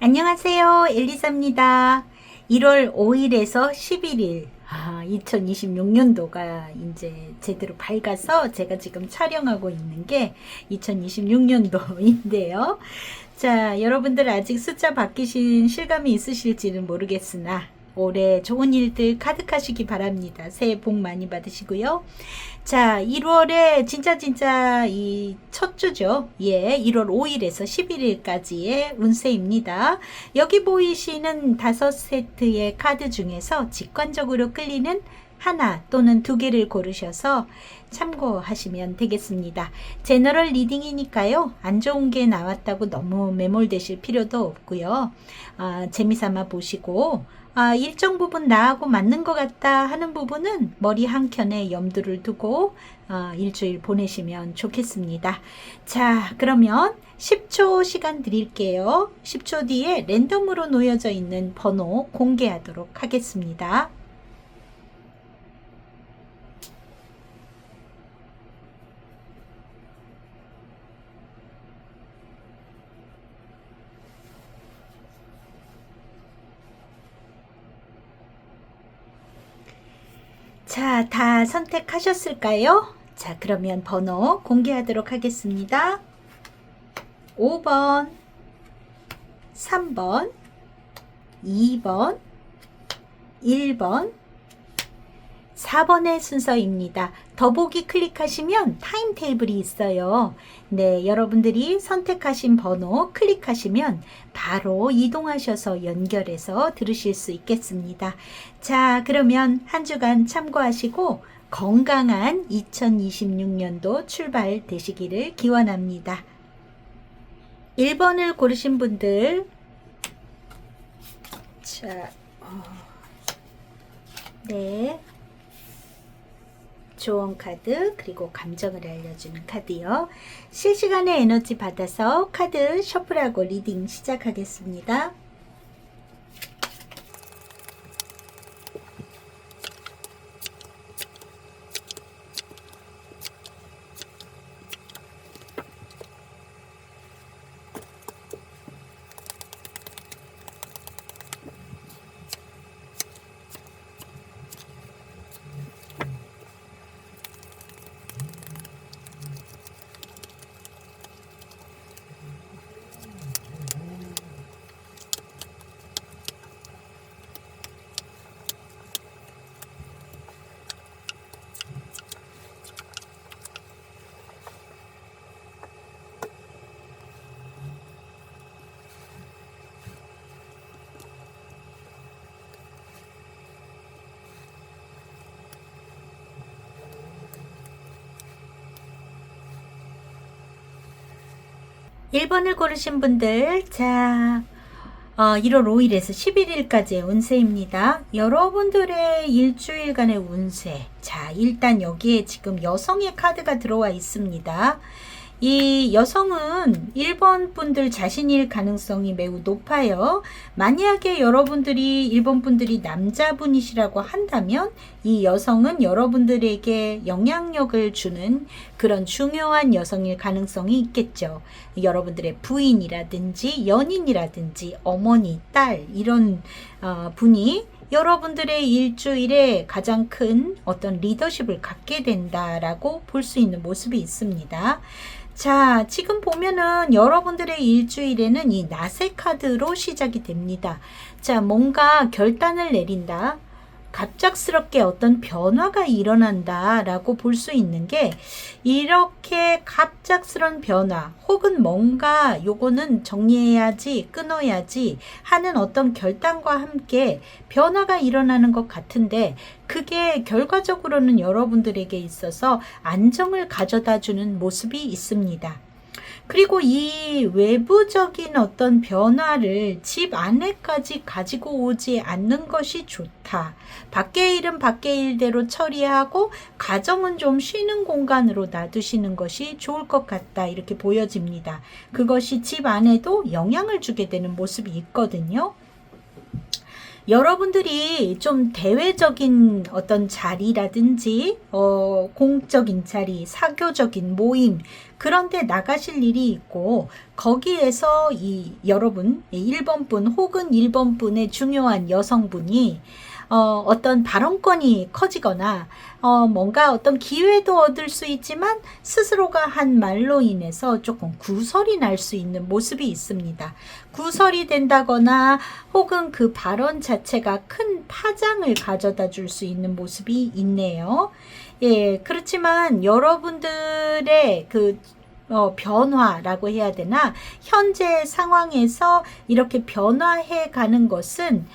안녕하세요. 엘리사입니다. 1월 5일에서 11일, 2026년도가 이제 제대로 밝아서 제가 지금 촬영하고 있는 게 2026년도인데요. 자, 여러분들 아직 숫자 바뀌신 실감이 있으실지는 모르겠으나 올해 좋은 일들 가득하시기 바랍니다. 새해 복 많이 받으시고요. 자, 1월에 진짜 이 첫 주죠. 예, 1월 5일에서 11일까지의 운세입니다. 여기 보이시는 5세트의 카드 중에서 직관적으로 끌리는 하나 또는 두 개를 고르셔서 참고하시면 되겠습니다. 제너럴 리딩이니까요. 안 좋은 게 나왔다고 너무 매몰되실 필요도 없고요. 재미삼아 보시고 일정 부분 나하고 맞는 것 같다 하는 부분은 머리 한켠에 염두를 두고 일주일 보내시면 좋겠습니다. 자, 그러면 10초 시간 드릴게요. 10초 뒤에 랜덤으로 놓여져 있는 번호 공개하도록 하겠습니다. 자, 다 선택하셨을까요? 자, 그러면 번호 공개하도록 하겠습니다. 5번, 3번, 2번, 1번, 4번의 순서입니다. 더보기 클릭하시면 타임테이블이 있어요. 네, 여러분들이 선택하신 번호 클릭하시면 바로 이동하셔서 연결해서 들으실 수 있겠습니다. 자, 그러면 한 주간 참고하시고 건강한 2026년도 출발 되시기를 기원합니다. 1번을 고르신 분들, 자, 네. 조언 카드 그리고 감정을 알려주는 카드요. 실시간에 에너지 받아서 카드 셔플하고 리딩 시작하겠습니다. 일 1번을 고르신 분들, 자, 1월 5일에서 11일까지의 운세입니다. 여러분들의 일주일간의 운세. 자, 일단 여기에 지금 여성의 카드가 들어와 있습니다. 이 여성은 1번 분들 자신일 가능성이 매우 높아요. 만약에 여러분들이 1번 분들이 남자분이시라고 한다면 이 여성은 여러분들에게 영향력을 주는 그런 중요한 여성일 가능성이 있겠죠. 여러분들의 부인이라든지 연인이라든지 어머니, 딸 이런 분이 여러분들의 일주일에 가장 큰 어떤 리더십을 갖게 된다라고 볼 수 있는 모습이 있습니다. 자, 지금 보면은 여러분들의 일주일에는 이 낫의 카드로 시작이 됩니다. 자, 뭔가 결단을 내린다. 갑작스럽게 어떤 변화가 일어난다 라고 볼 수 있는 게 이렇게 갑작스런 변화 혹은 뭔가 요거는 정리해야지 끊어야지 하는 어떤 결단과 함께 변화가 일어나는 것 같은데 그게 결과적으로는 여러분들에게 있어서 안정을 가져다 주는 모습이 있습니다. 그리고 이 외부적인 어떤 변화를 집 안에까지 가지고 오지 않는 것이 좋다. 밖의 일은 밖의 일대로 처리하고 가정은 좀 쉬는 공간으로 놔두시는 것이 좋을 것 같다. 이렇게 보여집니다. 그것이 집 안에도 영향을 주게 되는 모습이 있거든요. 여러분들이 좀 대외적인 어떤 자리라든지 공적인 자리, 사교적인 모임 그런 데 나가실 일이 있고 거기에서 이 여러분 1번 분 혹은 1번 분의 중요한 여성분이 어떤 발언권이 커지거나 뭔가 어떤 기회도 얻을 수 있지만 스스로가 한 말로 인해서 조금 구설이 날 수 있는 모습이 있습니다. 구설이 된다거나 혹은 그 발언 자체가 큰 파장을 가져다 줄 수 있는 모습이 있네요. 예, 그렇지만 여러분들의 그 변화라고 해야 되나? 현재 상황에서 이렇게 변화해 가는 것은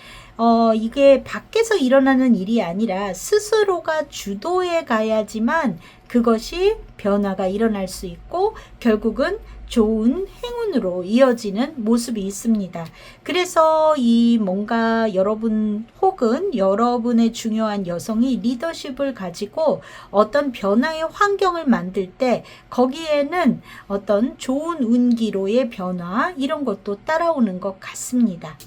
이게 밖에서 일어나는 일이 아니라 스스로가 주도해 가야지만 그것이 변화가 일어날 수 있고 결국은 좋은 행운으로 이어지는 모습이 있습니다. 그래서 이 뭔가 여러분 혹은 여러분의 중요한 여성이 리더십을 가지고 어떤 변화의 환경을 만들 때 거기에는 어떤 좋은 운기로의 변화 이런 것도 따라오는 것 같습니다.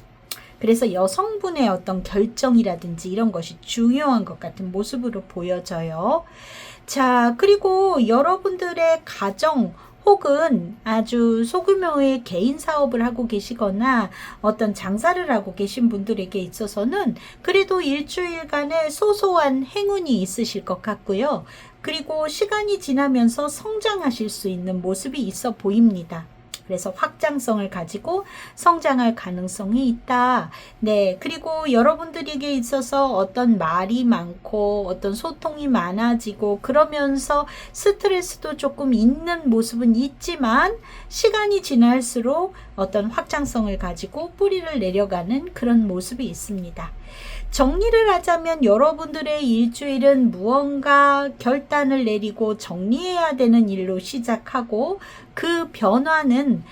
그래서 여성분의 어떤 결정이라든지 이런 것이 중요한 것 같은 모습으로 보여져요. 자, 그리고 여러분들의 가정 혹은 아주 소규모의 개인 사업을 하고 계시거나 어떤 장사를 하고 계신 분들에게 있어서는 그래도 일주일간의 소소한 행운이 있으실 것 같고요. 그리고 시간이 지나면서 성장하실 수 있는 모습이 있어 보입니다. 그래서 확장성을 가지고 성장할 가능성이 있다. 네, 그리고 여러분들에게 있어서 어떤 말이 많고 어떤 소통이 많아지고 그러면서 스트레스도 조금 있는 모습은 있지만 시간이 지날수록 어떤 확장성을 가지고 뿌리를 내려가는 그런 모습이 있습니다. 정리를 하자면 여러분들의 일주일은 무언가 결단을 내리고 정리해야 되는 일로 시작하고 그 변화는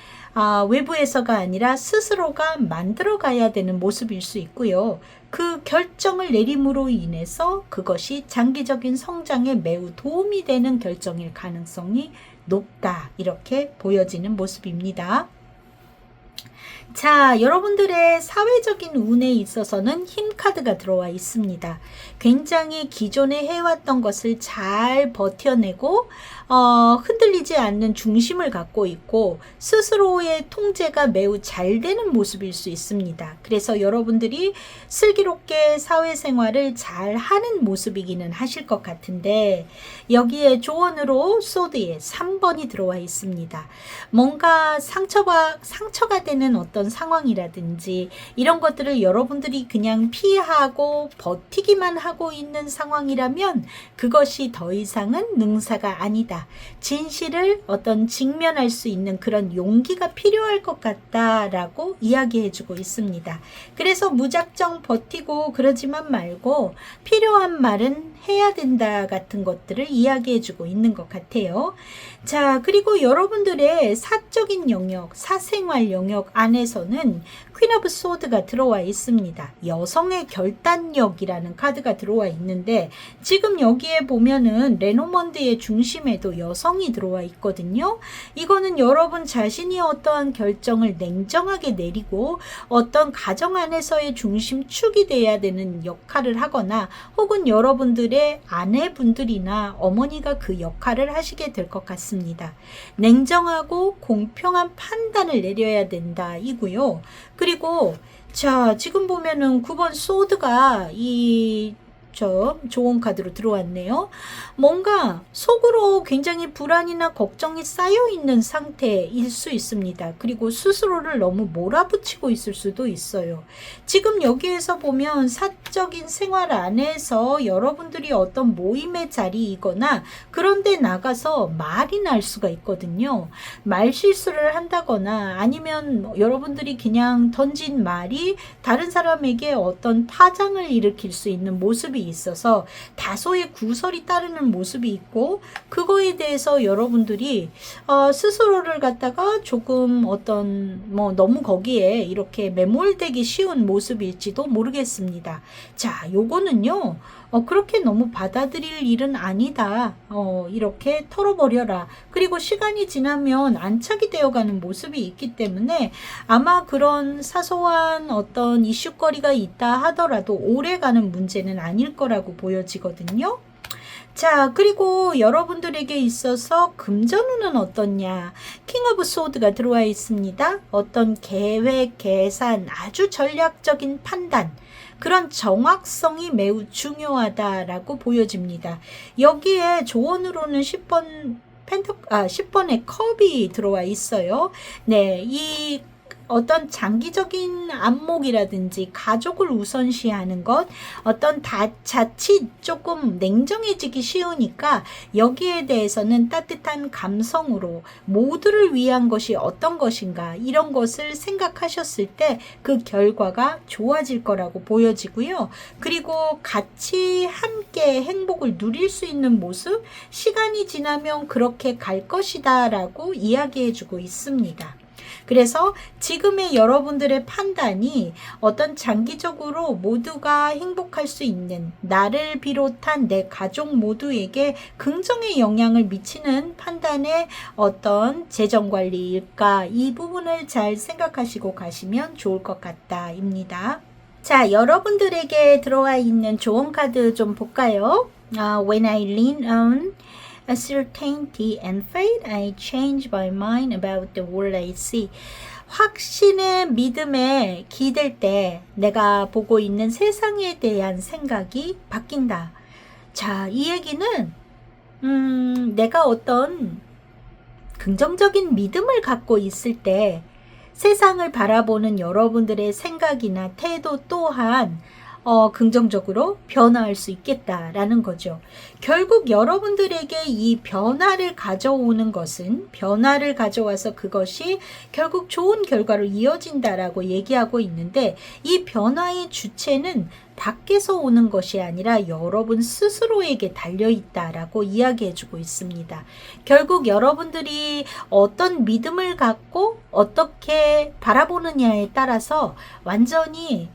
외부에서가 아니라 스스로가 만들어 가야 되는 모습일 수 있고요. 그 결정을 내림으로 인해서 그것이 장기적인 성장에 매우 도움이 되는 결정일 가능성이 높다. 이렇게 보여지는 모습입니다. 자, 여러분들의 사회적인 운에 있어서는 힘 카드가 들어와 있습니다. 굉장히 기존에 해왔던 것을 잘 버텨내고 흔들리지 않는 중심을 갖고 있고 스스로의 통제가 매우 잘 되는 모습일 수 있습니다. 그래서 여러분들이 슬기롭게 사회생활을 잘 하는 모습이기는 하실 것 같은데 여기에 조언으로 소드에 3번이 들어와 있습니다. 뭔가 상처가 되는 어떤 상황이라든지 이런 것들을 여러분들이 그냥 피하고 버티기만 하고 있는 상황이라면 그것이 더 이상은 능사가 아니다. 진실을 어떤 직면할 수 있는 그런 용기가 필요할 것 같다라고 이야기해주고 있습니다. 그래서 무작정 버티고 그러지만 말고 필요한 말은 해야 된다 같은 것들을 이야기해주고 있는 것 같아요. 자, 그리고 여러분들의 사적인 영역, 사생활 영역 안에서는 퀸 오브 소드가 들어와 있습니다. 여성의 결단력이라는 카드가 들어와 있는데 지금 여기에 보면은 레노먼드의 중심에도 여성이 들어와 있거든요. 이거는 여러분 자신이 어떠한 결정을 냉정하게 내리고 어떤 가정 안에서의 중심축이 돼야 되는 역할을 하거나 혹은 여러분들의 아내분들이나 어머니가 그 역할을 하시게 될 것 같습니다. 냉정하고 공평한 판단을 내려야 된다 이고요. 그리고 자, 지금 보면은 9번 소드가 좋은 카드로 들어왔네요. 뭔가 속으로 굉장히 불안이나 걱정이 쌓여 있는 상태일 수 있습니다. 그리고 스스로를 너무 몰아붙이고 있을 수도 있어요. 지금 여기에서 보면 사적인 생활 안에서 여러분들이 어떤 모임의 자리이거나 그런 데 나가서 말이 날 수가 있거든요. 말 실수를 한다거나 아니면 여러분들이 그냥 던진 말이 다른 사람에게 어떤 파장을 일으킬 수 있는 모습이 있어서 다소의 구설이 따르는 모습이 있고, 그거에 대해서 여러분들이 스스로를 갖다가 조금 너무 거기에 이렇게 매몰되기 쉬운 모습일지도 모르겠습니다. 자, 요거는요 그렇게 너무 받아들일 일은 아니다. 이렇게 털어버려라. 그리고 시간이 지나면 안착이 되어가는 모습이 있기 때문에 아마 그런 사소한 어떤 이슈거리가 있다 하더라도 오래가는 문제는 아닐 거라고 보여지거든요. 자, 그리고 여러분들에게 있어서 금전운은 어떻냐? 킹 오브 소드가 들어와 있습니다. 어떤 계획, 계산, 아주 전략적인 판단, 그런 정확성이 매우 중요하다라고 보여집니다. 여기에 조언으로는 10번의 컵이 들어와 있어요. 네, 이 어떤 장기적인 안목이라든지 가족을 우선시하는 것, 어떤 자칫 조금 냉정해지기 쉬우니까 여기에 대해서는 따뜻한 감성으로 모두를 위한 것이 어떤 것인가 이런 것을 생각하셨을 때 그 결과가 좋아질 거라고 보여지고요. 그리고 같이 함께 행복을 누릴 수 있는 모습, 시간이 지나면 그렇게 갈 것이다 라고 이야기해주고 있습니다. 그래서 지금의 여러분들의 판단이 어떤 장기적으로 모두가 행복할 수 있는, 나를 비롯한 내 가족 모두에게 긍정의 영향을 미치는 판단의 어떤 재정관리일까, 이 부분을 잘 생각하시고 가시면 좋을 것 같다입니다. 자, 여러분들에게 들어와 있는 조언 카드 좀 볼까요? When I lean on certainty and faith, I change my mind about the world I see. 확신의 믿음에 기댈 때 내가 보고 있는 세상에 대한 생각이 바뀐다. 자, 이 얘기는 내가 어떤 긍정적인 믿음을 갖고 있을 때 세상을 바라보는 여러분들의 생각이나 태도 또한 긍정적으로 변화할 수 있겠다라는 거죠. 결국 여러분들에게 이 변화를 가져오는 것은, 변화를 가져와서 그것이 결국 좋은 결과로 이어진다라고 얘기하고 있는데, 이 변화의 주체는 밖에서 오는 것이 아니라 여러분 스스로에게 달려있다라고 이야기해주고 있습니다. 결국 여러분들이 어떤 믿음을 갖고 어떻게 바라보느냐에 따라서 완전히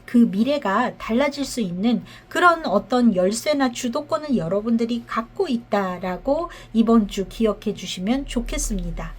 그 미래가 달라질 수 있는 그런 어떤 열쇠나 주도권을 여러분들이 갖고 있다라고 이번 주 기억해 주시면 좋겠습니다.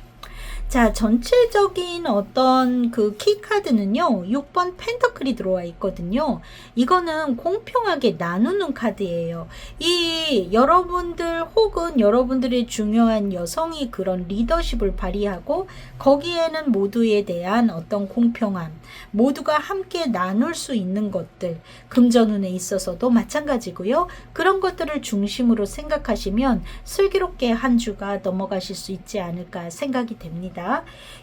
자, 전체적인 어떤 그 키카드는요, 6번 펜터클이 들어와 있거든요. 이거는 공평하게 나누는 카드예요. 이 여러분들 혹은 여러분들의 중요한 여성이 그런 리더십을 발휘하고, 거기에는 모두에 대한 어떤 공평함, 모두가 함께 나눌 수 있는 것들, 금전운에 있어서도 마찬가지고요. 그런 것들을 중심으로 생각하시면 슬기롭게 한 주가 넘어가실 수 있지 않을까 생각이 됩니다.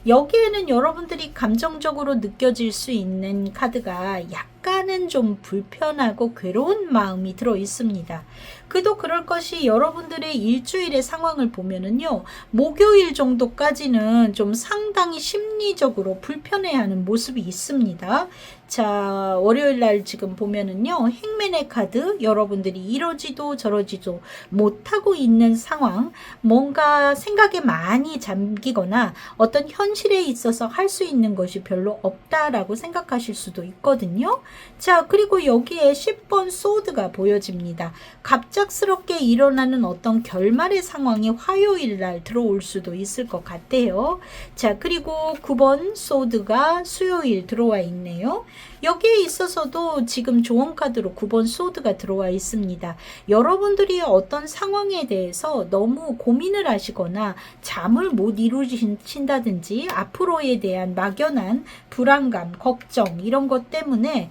여기에는 여러분들이 감정적으로 느껴질 수 있는 카드가 약간은 좀 불편하고 괴로운 마음이 들어 있습니다. 그도 그럴 것이 여러분들의 일주일의 상황을 보면은요, 목요일 정도까지는 좀 상당히 심리적으로 불편해하는 모습이 있습니다. 자, 월요일 날 지금 보면은요, 행맨의 카드, 여러분들이 이러지도 저러지도 못하고 있는 상황, 뭔가 생각에 많이 잠기거나 어떤 현실에 있어서 할 수 있는 것이 별로 없다라고 생각하실 수도 있거든요. 자, 그리고 여기에 10번 소드가 보여집니다. 갑작스럽게 일어나는 어떤 결말의 상황이 화요일 날 들어올 수도 있을 것 같아요. 자, 그리고 9번 소드가 수요일 들어와 있네요. 여기에 있어서도 지금 조언 카드로 9번 소드가 들어와 있습니다. 여러분들이 어떤 상황에 대해서 너무 고민을 하시거나 잠을 못 이루신다든지 앞으로에 대한 막연한 불안감, 걱정 이런 것 때문에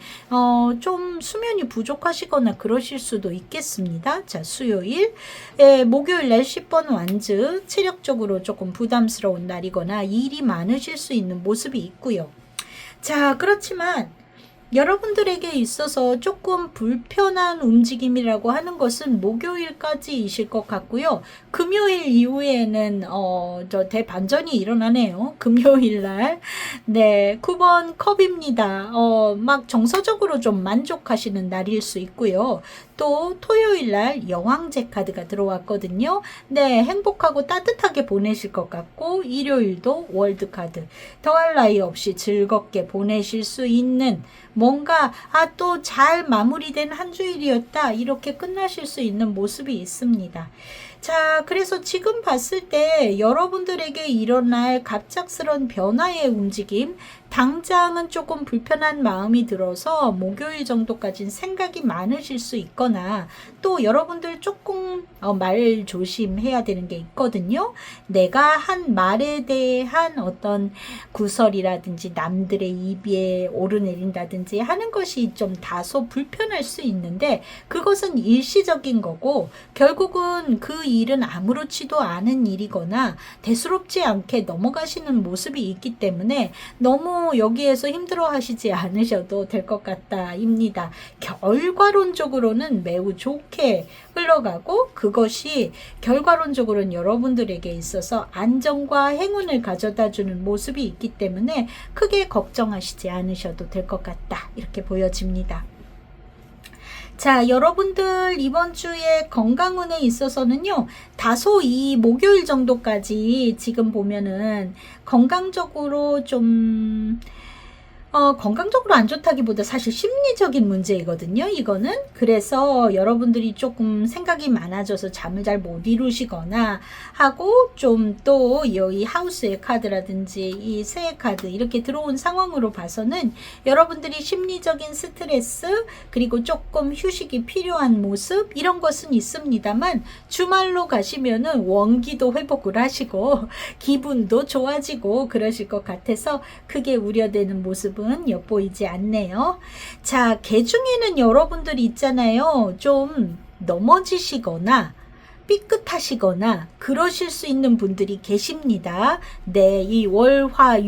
좀 수면이 부족하시거나 그러실 수도 있겠습니다. 자, 수요일, 목요일 날 10번 완즈, 체력적으로 조금 부담스러운 날이거나 일이 많으실 수 있는 모습이 있고요. 자, 그렇지만 여러분들에게 있어서 조금 불편한 움직임이라고 하는 것은 목요일까지이실 것 같고요. 금요일 이후에는 저 대반전이 일어나네요. 금요일 날. 네, 9번 컵입니다. 막 정서적으로 좀 만족하시는 날일 수 있고요. 또 토요일 날 여왕제 카드가 들어왔거든요. 네, 행복하고 따뜻하게 보내실 것 같고, 일요일도 월드 카드. 더할 나위 없이 즐겁게 보내실 수 있는 뭔가 또 잘 마무리된 한 주일이었다, 이렇게 끝나실 수 있는 모습이 있습니다. 자, 그래서 지금 봤을 때 여러분들에게 일어날 갑작스런 변화의 움직임, 당장은 조금 불편한 마음이 들어서 목요일 정도까지는 생각이 많으실 수 있거나, 또 여러분들 조금 말 조심해야 되는 게 있거든요. 내가 한 말에 대한 어떤 구설이라든지 남들의 입에 오르내린다든지 하는 것이 좀 다소 불편할 수 있는데, 그것은 일시적인 거고 결국은 그 일은 아무렇지도 않은 일이거나 대수롭지 않게 넘어가시는 모습이 있기 때문에 너무 여기에서 힘들어 하시지 않으셔도 될 것 같다입니다. 결과론적으로는 매우 좋게 흘러가고, 그것이 결과론적으로는 여러분들에게 있어서 안정과 행운을 가져다 주는 모습이 있기 때문에 크게 걱정하시지 않으셔도 될 것 같다, 이렇게 보여집니다. 자, 여러분들 이번 주에 건강운에 있어서는요, 다소 이 목요일 정도까지 지금 보면은 건강적으로 좀 건강적으로 안 좋다기보다 사실 심리적인 문제이거든요, 이거는. 그래서 여러분들이 조금 생각이 많아져서 잠을 잘 못 이루시거나 하고, 좀 또 이 하우스의 카드라든지 이 새해 카드 이렇게 들어온 상황으로 봐서는 여러분들이 심리적인 스트레스, 그리고 조금 휴식이 필요한 모습, 이런 것은 있습니다만, 주말로 가시면은 원기도 회복을 하시고 기분도 좋아지고 그러실 것 같아서 크게 우려되는 모습은 엿보이지 않네요. 자, 개 중에는 여러분들이 있잖아요, 좀 넘어지시거나 삐끗하시거나 그러실 수 있는 분들이 계십니다. 네, 이 월화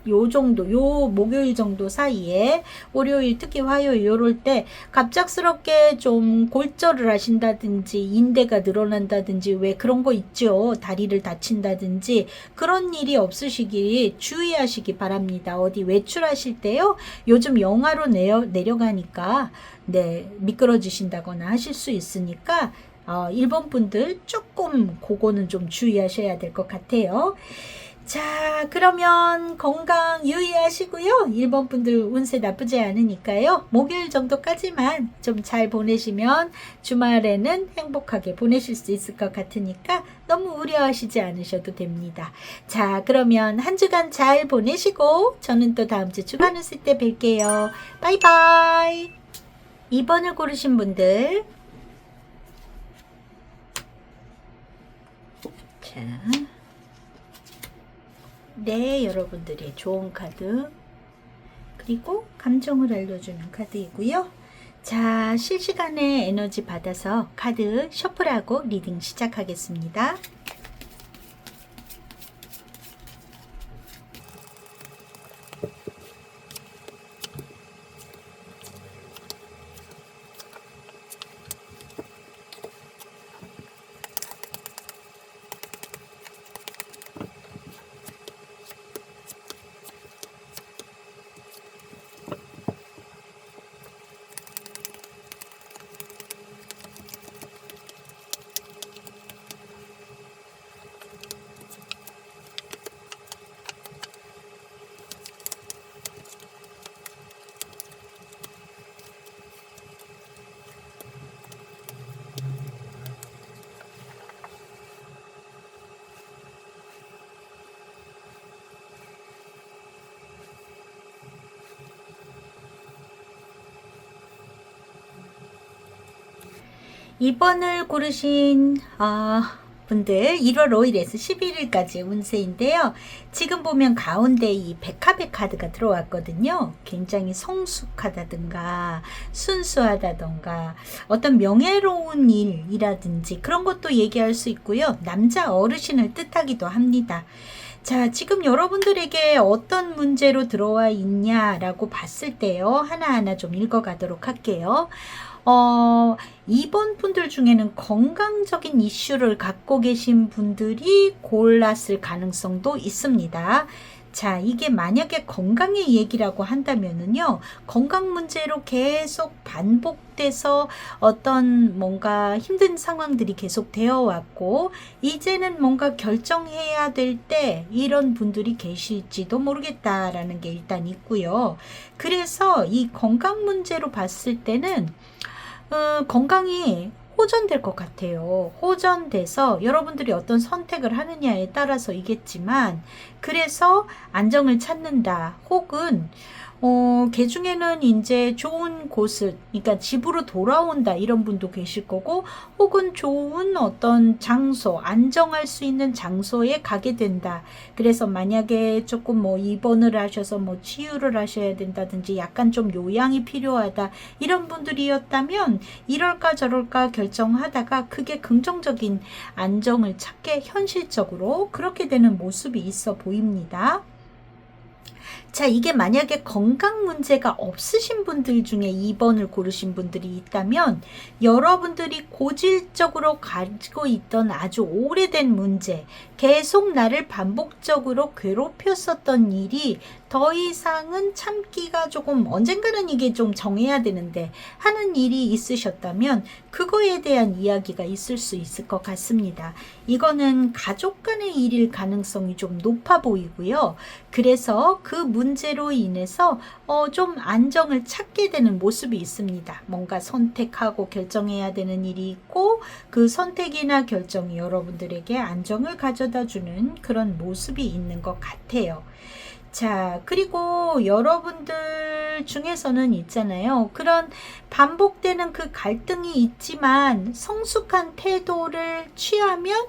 요 정도, 요 목요일 정도 사이에, 월요일 특히 화요일 요럴 때 갑작스럽게 좀 골절을 하신다든지 인대가 늘어난다든지, 왜 그런 거 있죠, 다리를 다친다든지, 그런 일이 없으시길 주의하시기 바랍니다. 어디 외출하실 때요, 요즘 영하로 내려가니까 네, 미끄러지신다거나 하실 수 있으니까 일본 분들 조금 그거는 좀 주의하셔야 될 것 같아요. 자, 그러면 건강 유의하시고요. 일본 분들 운세 나쁘지 않으니까요, 목요일 정도까지만 좀 잘 보내시면 주말에는 행복하게 보내실 수 있을 것 같으니까 너무 우려하시지 않으셔도 됩니다. 자, 그러면 한 주간 잘 보내시고 저는 또 다음 주 주간 운세 때 뵐게요. 바이바이. 2번을 고르신 분들, 자, 네, 여러분들의 좋은 카드, 그리고 감정을 알려주는 카드이고요. 자, 실시간에 에너지 받아서 카드 셔플하고 리딩 시작하겠습니다. 이 번을 고르신 분들, 1월 5일에서 11일까지 운세인데요. 지금 보면 가운데 이 백합의 카드가 들어왔거든요. 굉장히 성숙하다든가 순수하다든가 어떤 명예로운 일이라든지 그런 것도 얘기할 수 있고요. 남자 어르신을 뜻하기도 합니다. 자, 지금 여러분들에게 어떤 문제로 들어와 있냐라고 봤을 때요. 하나하나 좀 읽어가도록 할게요. 2번 분들 중에는 건강적인 이슈를 갖고 계신 분들이 골랐을 가능성도 있습니다. 자, 이게 만약에 건강의 얘기라고 한다면은요, 건강 문제로 계속 반복돼서 어떤 뭔가 힘든 상황들이 계속 되어 왔고, 이제는 뭔가 결정해야 될 때 이런 분들이 계실지도 모르겠다라는 게 일단 있고요. 그래서 이 건강 문제로 봤을 때는 건강이 호전될 것 같아요. 호전돼서 여러분들이 어떤 선택을 하느냐에 따라서 이겠지만, 그래서 안정을 찾는다. 혹은 개 중에는 이제 좋은 곳을, 그러니까 집으로 돌아온다 이런 분도 계실 거고, 혹은 좋은 어떤 장소, 안정할 수 있는 장소에 가게 된다. 그래서 만약에 조금 뭐 입원을 하셔서 뭐 치유를 하셔야 된다든지 약간 좀 요양이 필요하다 이런 분들이었다면 이럴까 저럴까 결정하다가 크게 긍정적인 안정을 찾게 현실적으로 그렇게 되는 모습이 있어 보입니다. 자, 이게 만약에 건강 문제가 없으신 분들 중에 2번을 고르신 분들이 있다면 여러분들이 고질적으로 가지고 있던 아주 오래된 문제, 계속 나를 반복적으로 괴롭혔었던 일이 더 이상은 참기가 조금 언젠가는 이게 좀 정해야 되는데 하는 일이 있으셨다면 그거에 대한 이야기가 있을 수 있을 것 같습니다. 이거는 가족 간의 일일 가능성이 좀 높아 보이고요. 그래서 그 문제로 인해서 좀 안정을 찾게 되는 모습이 있습니다. 뭔가 선택하고 결정해야 되는 일이 있고 그 선택이나 결정이 여러분들에게 안정을 가져다 주는 그런 모습이 있는 것 같아요. 자, 그리고 여러분들 중에서는 있잖아요. 그런 반복되는 그 갈등이 있지만 성숙한 태도를 취하면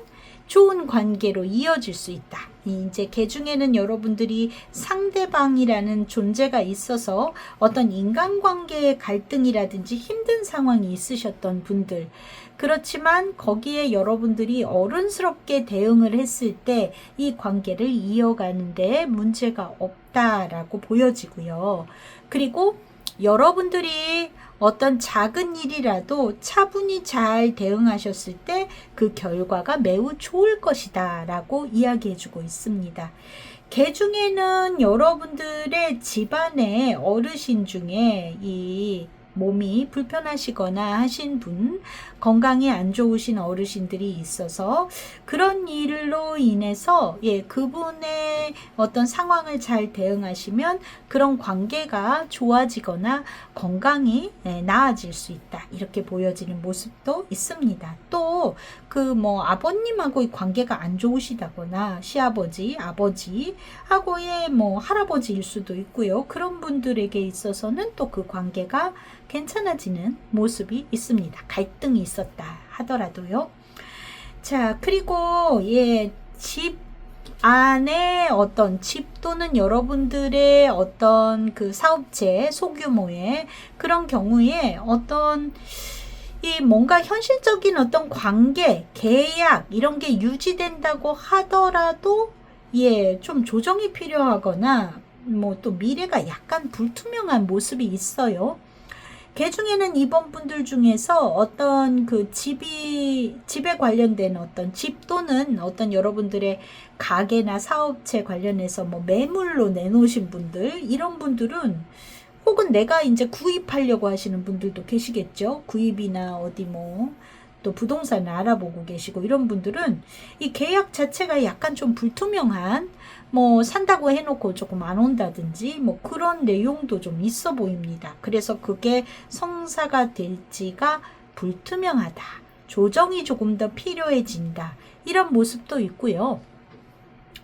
좋은 관계로 이어질 수 있다. 이제 개 중에는 여러분들이 상대방이라는 존재가 있어서 어떤 인간관계의 갈등이라든지 힘든 상황이 있으셨던 분들, 그렇지만 거기에 여러분들이 어른스럽게 대응을 했을 때 이 관계를 이어가는데 문제가 없다라고 보여지고요. 그리고 여러분들이 어떤 작은 일이라도 차분히 잘 대응하셨을 때 그 결과가 매우 좋을 것이다 라고 이야기해 주고 있습니다. 개 중에는 여러분들의 집안의 어르신 중에 이 몸이 불편하시거나 하신 분, 건강이 안 좋으신 어르신들이 있어서 그런 일로 인해서 그분의 어떤 상황을 잘 대응하시면 그런 관계가 좋아지거나 건강이 나아질 수 있다. 이렇게 보여지는 모습도 있습니다. 또 그 뭐 아버님하고의 관계가 안 좋으시다거나 시아버지, 아버지하고의 뭐 할아버지일 수도 있고요. 그런 분들에게 있어서는 또 그 관계가 괜찮아지는 모습이 있습니다. 갈등이 있었다 하더라도요. 자, 그리고 집 안에 어떤 집 또는 여러분들의 어떤 그 사업체 소규모의 그런 경우에 어떤 이 뭔가 현실적인 어떤 관계, 계약 이런 게 유지된다고 하더라도 좀 조정이 필요하거나 뭐 또 미래가 약간 불투명한 모습이 있어요. 개 중에는 이번 분들 중에서 어떤 그 집에 관련된 어떤 집 또는 어떤 여러분들의 가게나 사업체 관련해서 뭐 매물로 내놓으신 분들, 이런 분들은 혹은 내가 이제 구입하려고 하시는 분들도 계시겠죠. 구입이나 어디 뭐 또 부동산을 알아보고 계시고 이런 분들은 이 계약 자체가 약간 좀 불투명한 뭐 산다고 해놓고 조금 안 온다든지 뭐 그런 내용도 좀 있어 보입니다. 그래서 그게 성사가 될지가 불투명하다. 조정이 조금 더 필요해진다. 이런 모습도 있고요.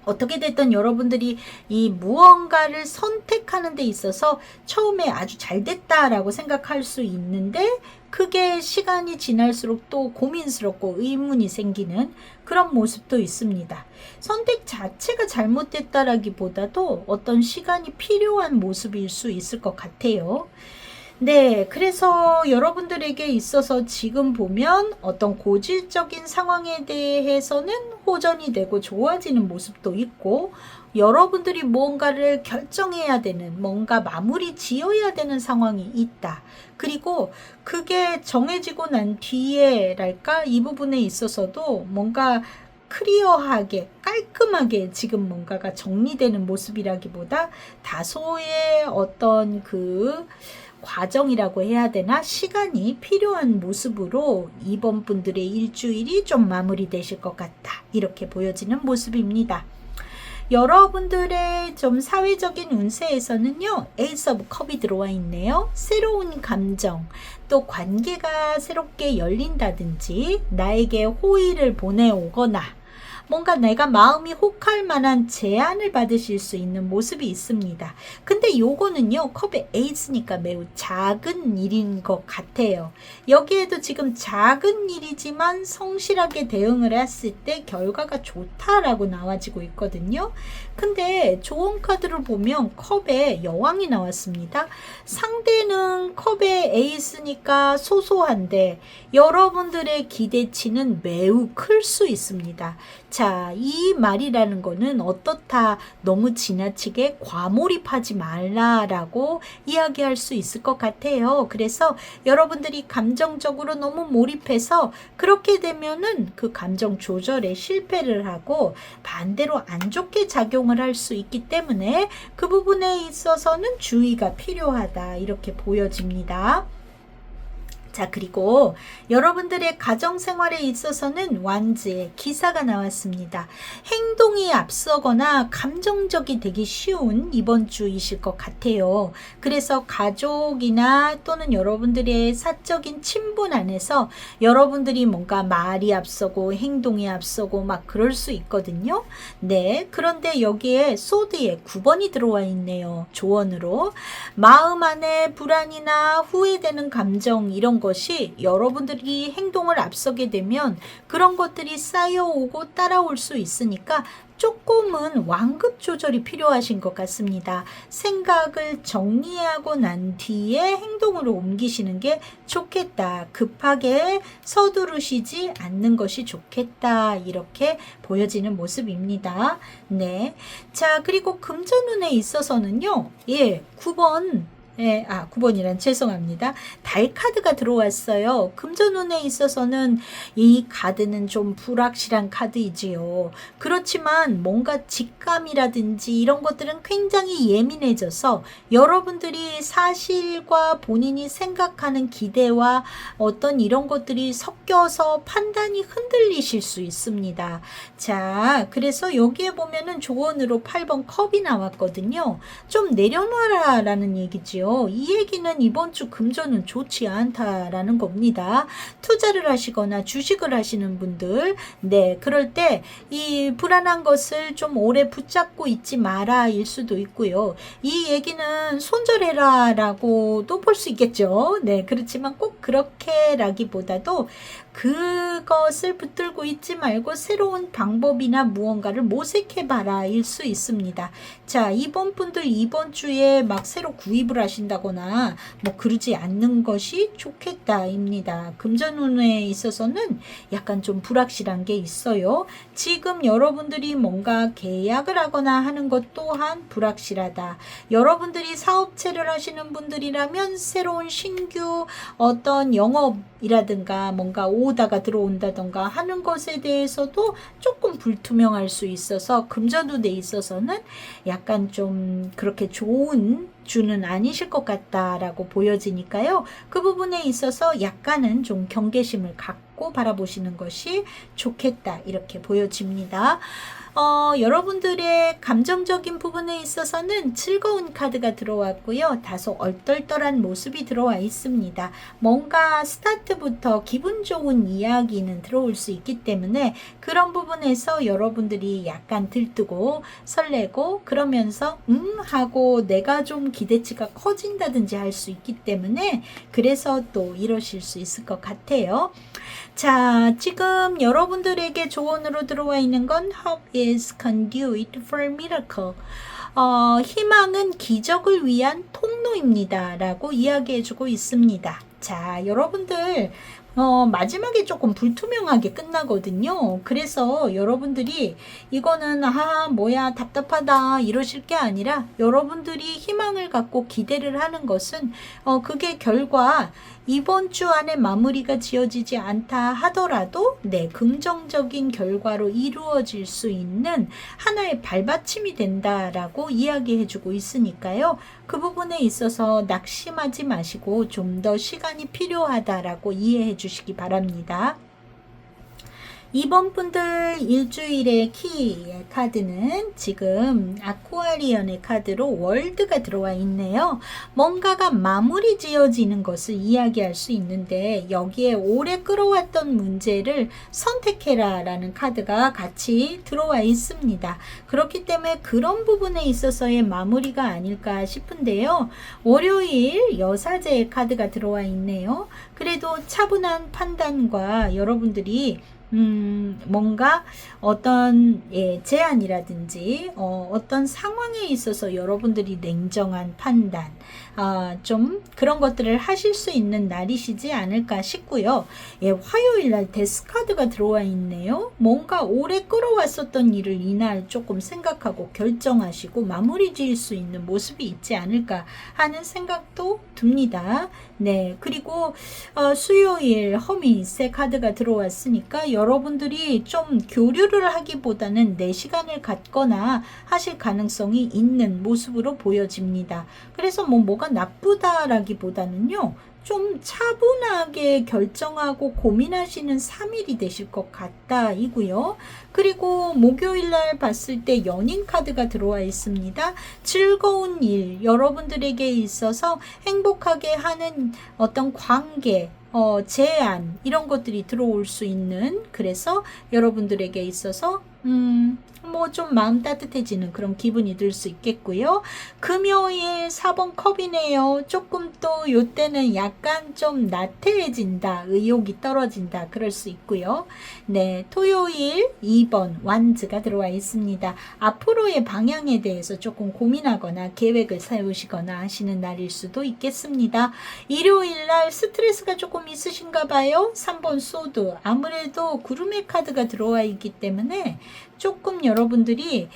어떻게 됐든 여러분들이 이 무언가를 선택하는 데 있어서 처음에 아주 잘 됐다라고 생각할 수 있는데 그게 시간이 지날수록 또 고민스럽고 의문이 생기는 그런 모습도 있습니다. 선택 자체가 잘못됐다라기보다도 어떤 시간이 필요한 모습일 수 있을 것 같아요. 네, 그래서 여러분들에게 있어서 지금 보면 어떤 고질적인 상황에 대해서는 호전이 되고 좋아지는 모습도 있고, 여러분들이 무언가를 결정해야 되는, 뭔가 마무리 지어야 되는 상황이 있다. 그리고 그게 정해지고 난 뒤에랄까, 이 부분에 있어서도 뭔가 클리어하게 깔끔하게 지금 뭔가가 정리되는 모습이라기보다 다소의 어떤 그 과정이라고 해야 되나, 시간이 필요한 모습으로 이번 분들의 일주일이 좀 마무리되실 것 같다, 이렇게 보여지는 모습입니다. 여러분들의 좀 사회적인 운세에서는요, 에이스 오브 컵이 들어와 있네요. 새로운 감정, 또 관계가 새롭게 열린다든지, 나에게 호의를 보내오거나, 뭔가 내가 마음이 혹할 만한 제안을 받으실 수 있는 모습이 있습니다. 근데 요거는요, 컵의 에이스니까 매우 작은 일인 것 같아요. 여기에도 지금 작은 일이지만 성실하게 대응을 했을 때 결과가 좋다라고 나와지고 있거든요. 근데 좋은 카드를 보면 컵의 여왕이 나왔습니다. 상대는 컵의 에이스니까 소소한데 여러분들의 기대치는 매우 클 수 있습니다. 자, 이 말이라는 거는 어떻다, 너무 지나치게 과몰입하지 말라라고 이야기할 수 있을 것 같아요. 그래서 여러분들이 감정적으로 너무 몰입해서 그렇게 되면은 그 감정 조절에 실패를 하고 반대로 안 좋게 작용을 할 수 있기 때문에 그 부분에 있어서는 주의가 필요하다, 이렇게 보여집니다. 자, 그리고 여러분들의 가정생활에 있어서는 완즈의 기사가 나왔습니다. 행동이 앞서거나 감정적이 되기 쉬운 이번 주이실 것 같아요. 그래서 가족이나 또는 여러분들의 사적인 친분 안에서 여러분들이 뭔가 말이 앞서고 행동이 앞서고 막 그럴 수 있거든요. 네, 그런데 여기에 소드의 9번이 들어와 있네요. 조언으로. 마음 안에 불안이나 후회되는 감정, 이런 것이 여러분들이 행동을 앞서게 되면 그런 것들이 쌓여오고 따라올 수 있으니까 조금은 완급 조절이 필요하신 것 같습니다. 생각을 정리하고 난 뒤에 행동으로 옮기시는 게 좋겠다. 급하게 서두르시지 않는 것이 좋겠다, 이렇게 보여지는 모습입니다. 네. 자, 그리고 금전운에 있어서는요, 9번, 9번이란 죄송합니다. 달 카드가 들어왔어요. 금전운에 있어서는 이 카드는 좀 불확실한 카드이지요. 그렇지만 뭔가 직감이라든지 이런 것들은 굉장히 예민해져서 여러분들이 사실과 본인이 생각하는 기대와 어떤 이런 것들이 섞여서 판단이 흔들리실 수 있습니다. 자, 그래서 여기에 보면은 조언으로 8번 컵이 나왔거든요. 좀 내려놔라 라는 얘기지요. 이 얘기는 이번 주 금전은 좋지 않다라는 겁니다. 투자를 하시거나 주식을 하시는 분들, 네, 그럴 때 이 불안한 것을 좀 오래 붙잡고 있지 마라 일 수도 있고요. 이 얘기는 손절해라 라고도 볼 수 있겠죠. 네, 그렇지만 꼭 그렇게 라기보다도 그것을 붙들고 있지 말고 새로운 방법이나 무언가를 모색해봐라 일 수 있습니다. 자, 이번 분들 이번 주에 막 새로 구입을 하신다거나 뭐 그러지 않는 것이 좋겠다입니다. 금전운에 있어서는 약간 좀 불확실한 게 있어요. 지금 여러분들이 뭔가 계약을 하거나 하는 것 또한 불확실하다. 여러분들이 사업체를 하시는 분들이라면 새로운 신규 어떤 영업이라든가 뭔가 오다가 들어온다던가 하는 것에 대해서도 조금 불투명할 수 있어서 금전운에 있어서는 약간 좀 그렇게 좋은 주는 아니실 것 같다라고 보여지니까요. 그 부분에 있어서 약간은 좀 경계심을 갖고 바라보시는 것이 좋겠다, 이렇게 보여집니다. 여러분들의 감정적인 부분에 있어서는 즐거운 카드가 들어왔고요. 다소 얼떨떨한 모습이 들어와 있습니다. 뭔가 스타트부터 기분 좋은 이야기는 들어올 수 있기 때문에 그런 부분에서 여러분들이 약간 들뜨고 설레고 그러면서 하고 내가 좀 기대치가 커진다든지 할 수 있기 때문에 그래서 또 이러실 수 있을 것 같아요. 자, 지금 여러분들에게 조언으로 들어와 있는 건 Hope is conduit for miracle. 희망은 기적을 위한 통로입니다 라고 이야기해주고 있습니다. 자, 여러분들 마지막에 조금 불투명하게 끝나거든요. 그래서 여러분들이 이거는 뭐야 답답하다 이러실 게 아니라 여러분들이 희망을 갖고 기대를 하는 것은 그게 결과 이번 주 안에 마무리가 지어지지 않다 하더라도 긍정적인 결과로 이루어질 수 있는 하나의 발받침이 된다라고 이야기해주고 있으니까요. 그 부분에 있어서 낙심하지 마시고 좀 더 시간이 필요하다라고 이해해 주시기 바랍니다. 이번 분들 일주일의 키 카드는 지금 아쿠아리언의 카드로 월드가 들어와 있네요. 뭔가가 마무리 지어지는 것을 이야기할 수 있는데 여기에 오래 끌어왔던 문제를 선택해라 라는 카드가 같이 들어와 있습니다. 그렇기 때문에 그런 부분에 있어서의 마무리가 아닐까 싶은데요. 월요일 여사제의 카드가 들어와 있네요. 그래도 차분한 판단과 여러분들이 뭔가 어떤 제안이라든지 어떤 상황에 있어서 여러분들이 냉정한 판단 좀 그런 것들을 하실 수 있는 날이시지 않을까 싶고요. 화요일날 데스카드가 들어와 있네요. 뭔가 오래 끌어왔었던 일을 이날 조금 생각하고 결정하시고 마무리 지을 수 있는 모습이 있지 않을까 하는 생각도 듭니다. 네, 그리고 수요일 허미세 카드가 들어왔으니까 여러분들이 좀 교류를 하기보다는 내 시간을 갖거나 하실 가능성이 있는 모습으로 보여집니다. 그래서 뭐가 나쁘다라기보다는요. 좀 차분하게 결정하고 고민하시는 3일이 되실 것 같다 이고요. 그리고 목요일날 봤을 때 연인 카드가 들어와 있습니다. 즐거운 일, 여러분들에게 있어서 행복하게 하는 어떤 관계, 제안 이런 것들이 들어올 수 있는, 그래서 여러분들에게 있어서 좀 마음 따뜻해지는 그런 기분이 들 수 있겠고요. 금요일 4번 컵이네요. 조금 또 요때는 약간 좀 나태해진다, 의욕이 떨어진다 그럴 수 있고요. 네, 토요일 2번 완즈가 들어와 있습니다. 앞으로의 방향에 대해서 조금 고민하거나 계획을 세우시거나 하시는 날일 수도 있겠습니다. 일요일 날 스트레스가 조금 있으신가 봐요. 3번 소드, 아무래도 구름의 카드가 들어와 있기 때문에 조금 여러분들이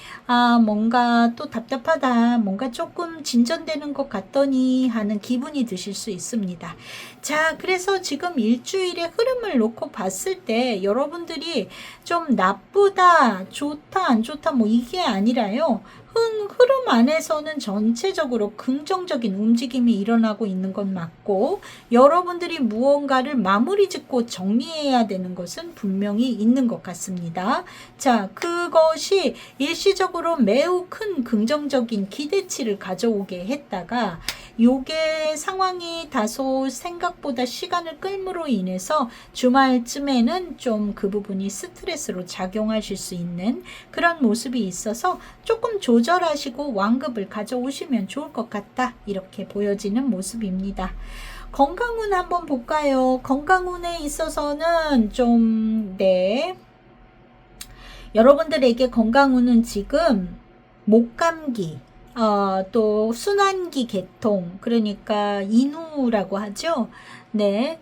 뭔가 또 답답하다, 뭔가 조금 진전되는 것 같더니 하는 기분이 드실 수 있습니다. 자, 그래서 지금 일주일의 흐름을 놓고 봤을 때 여러분들이 좀 나쁘다, 좋다, 안 좋다 이게 아니라요. 흐름 안에서는 전체적으로 긍정적인 움직임이 일어나고 있는 건 맞고, 여러분들이 무언가를 마무리 짓고 정리해야 되는 것은 분명히 있는 것 같습니다. 자, 그것이 일시적으로 매우 큰 긍정적인 기대치를 가져오게 했다가 요게 상황이 다소 생각보다 시간을 끌므로 인해서 주말쯤에는 좀 그 부분이 스트레스로 작용하실 수 있는 그런 모습이 있어서 조금 조절하시고 완급을 가져오시면 좋을 것 같다, 이렇게 보여지는 모습입니다. 건강운 한번 볼까요? 건강운에 있어서는 좀 여러분들에게 건강운은 지금 목감기, 또 순환기 개통, 그러니까 인후라고 하죠. 네.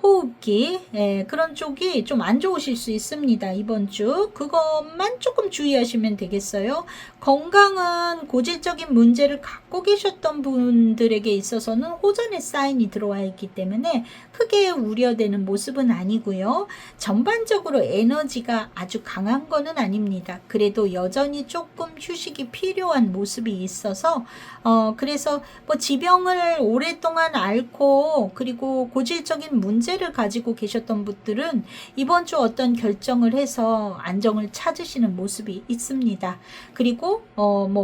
호흡기, 그런 쪽이 좀 안 좋으실 수 있습니다. 이번 주 그것만 조금 주의하시면 되겠어요. 건강은 고질적인 문제를 갖고 계셨던 분들에게 있어서는 호전의 사인이 들어와 있기 때문에 크게 우려되는 모습은 아니고요. 전반적으로 에너지가 아주 강한 거는 아닙니다. 그래도 여전히 조금 휴식이 필요한 모습이 있어서 그래서 지병을 오랫동안 앓고 그리고 고질적인 문제를 가지고 계셨던 분들은 이번 주 어떤 결정을 해서 안정을 찾으시는 모습이 있습니다. 그리고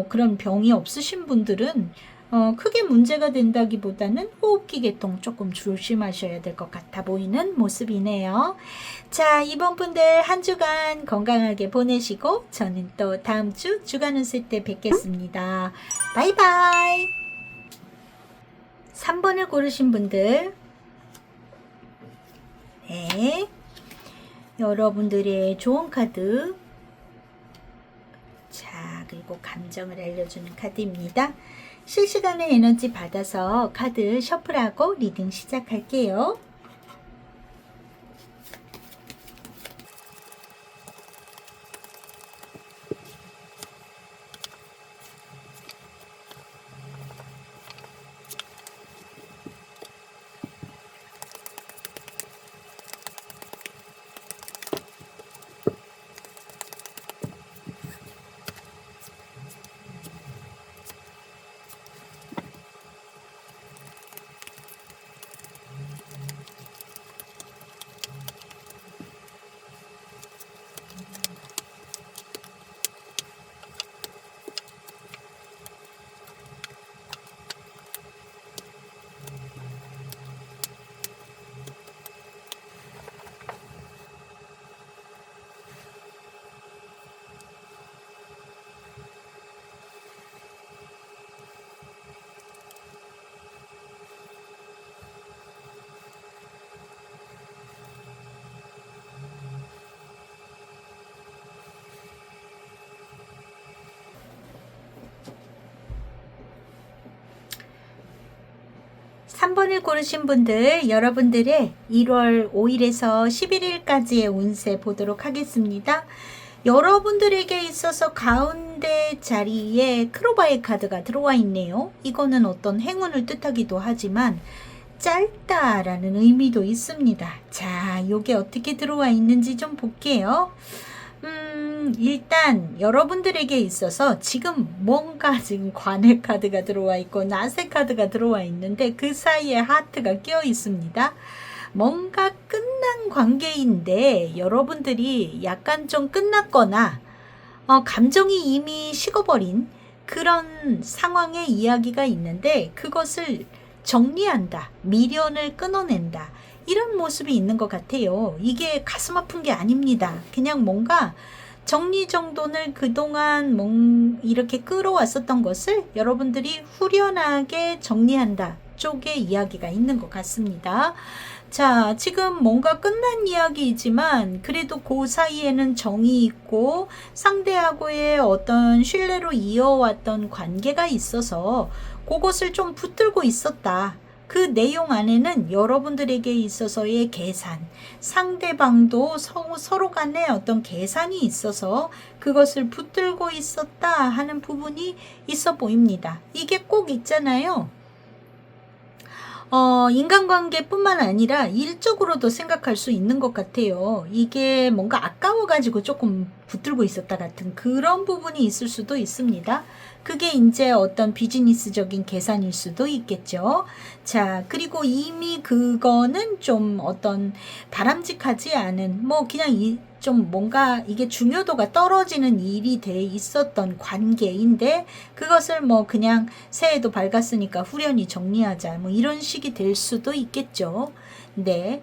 그런 병이 없으신 분들은 크게 문제가 된다기보다는 호흡기 개통 조금 조심하셔야 될 것 같아 보이는 모습이네요. 자, 이번 분들 한 주간 건강하게 보내시고 저는 또 다음 주 주간 운세 때 뵙겠습니다. 바이바이. 3번을 고르신 분들, 네, 여러분들의 좋은 카드, 자, 그리고 하고 감정을 알려주는 카드입니다. 실시간의 에너지 받아서 카드 셔플하고 리딩 시작할게요. 삼 번을 고르신 분들, 여러분들의 1월 5일에서 11일까지의 운세 보도록 하겠습니다. 여러분들에게 있어서 가운데 자리에 크로바의 카드가 들어와 있네요. 이거는 어떤 행운을 뜻하기도 하지만 짧다라는 의미도 있습니다. 자, 요게 어떻게 들어와 있는지 좀 볼게요. 일단 여러분들에게 있어서 지금 뭔가 지금 관의 카드가 들어와 있고 나세 카드가 들어와 있는데 그 사이에 하트가 끼어 있습니다. 뭔가 끝난 관계인데 여러분들이 약간 좀 끝났거나 감정이 이미 식어버린 그런 상황의 이야기가 있는데 그것을 정리한다, 미련을 끊어낸다, 이런 모습이 있는 것 같아요. 이게 가슴 아픈 게 아닙니다. 그냥 뭔가 정리정돈을 그동안 이렇게 끌어왔었던 것을 여러분들이 후련하게 정리한다 쪽의 이야기가 있는 것 같습니다. 자, 지금 뭔가 끝난 이야기이지만 그래도 그 사이에는 정이 있고 상대하고의 어떤 신뢰로 이어왔던 관계가 있어서 그것을 좀 붙들고 있었다. 그 내용 안에는 여러분들에게 있어서의 계산, 상대방도 서로 간에 어떤 계산이 있어서 그것을 붙들고 있었다 하는 부분이 있어 보입니다. 이게 꼭 있잖아요. 인간관계뿐만 아니라 일적으로도 생각할 수 있는 것 같아요. 이게 뭔가 아까워가지고 조금 붙들고 있었다 같은 그런 부분이 있을 수도 있습니다. 그게 이제 어떤 비즈니스적인 계산일 수도 있겠죠. 자, 그리고 이미 그거는 좀 어떤 바람직하지 않은, 그냥 좀 뭔가 이게 중요도가 떨어지는 일이 돼 있었던 관계인데 그것을 그냥 새해도 밝았으니까 후련히 정리하자 이런 식이 될 수도 있겠죠. 네.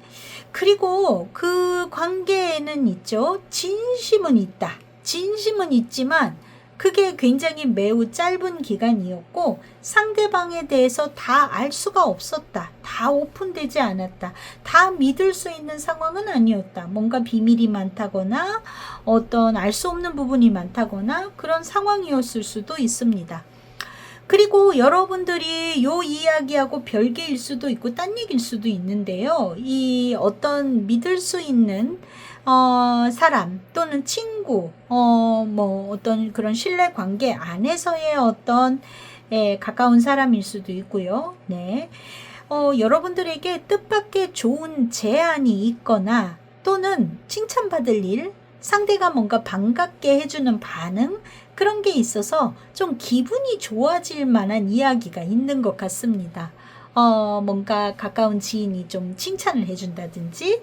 그리고 그 관계에는 있죠. 진심은 있다. 진심은 있지만 그게 굉장히 매우 짧은 기간이었고 상대방에 대해서 다 알 수가 없었다. 다 오픈되지 않았다. 다 믿을 수 있는 상황은 아니었다. 뭔가 비밀이 많다거나 어떤 알 수 없는 부분이 많다거나 그런 상황이었을 수도 있습니다. 그리고 여러분들이 요 이야기하고 별개일 수도 있고 딴 얘기일 수도 있는데요. 이 어떤 믿을 수 있는 사람 또는 친구, 어떤 그런 신뢰 관계 안에서의 어떤 가까운 사람일 수도 있고요. 네. 여러분들에게 뜻밖의 좋은 제안이 있거나 또는 칭찬받을 일, 상대가 뭔가 반갑게 해주는 반응, 그런 게 있어서 좀 기분이 좋아질 만한 이야기가 있는 것 같습니다. 뭔가 가까운 지인이 좀 칭찬을 해준다든지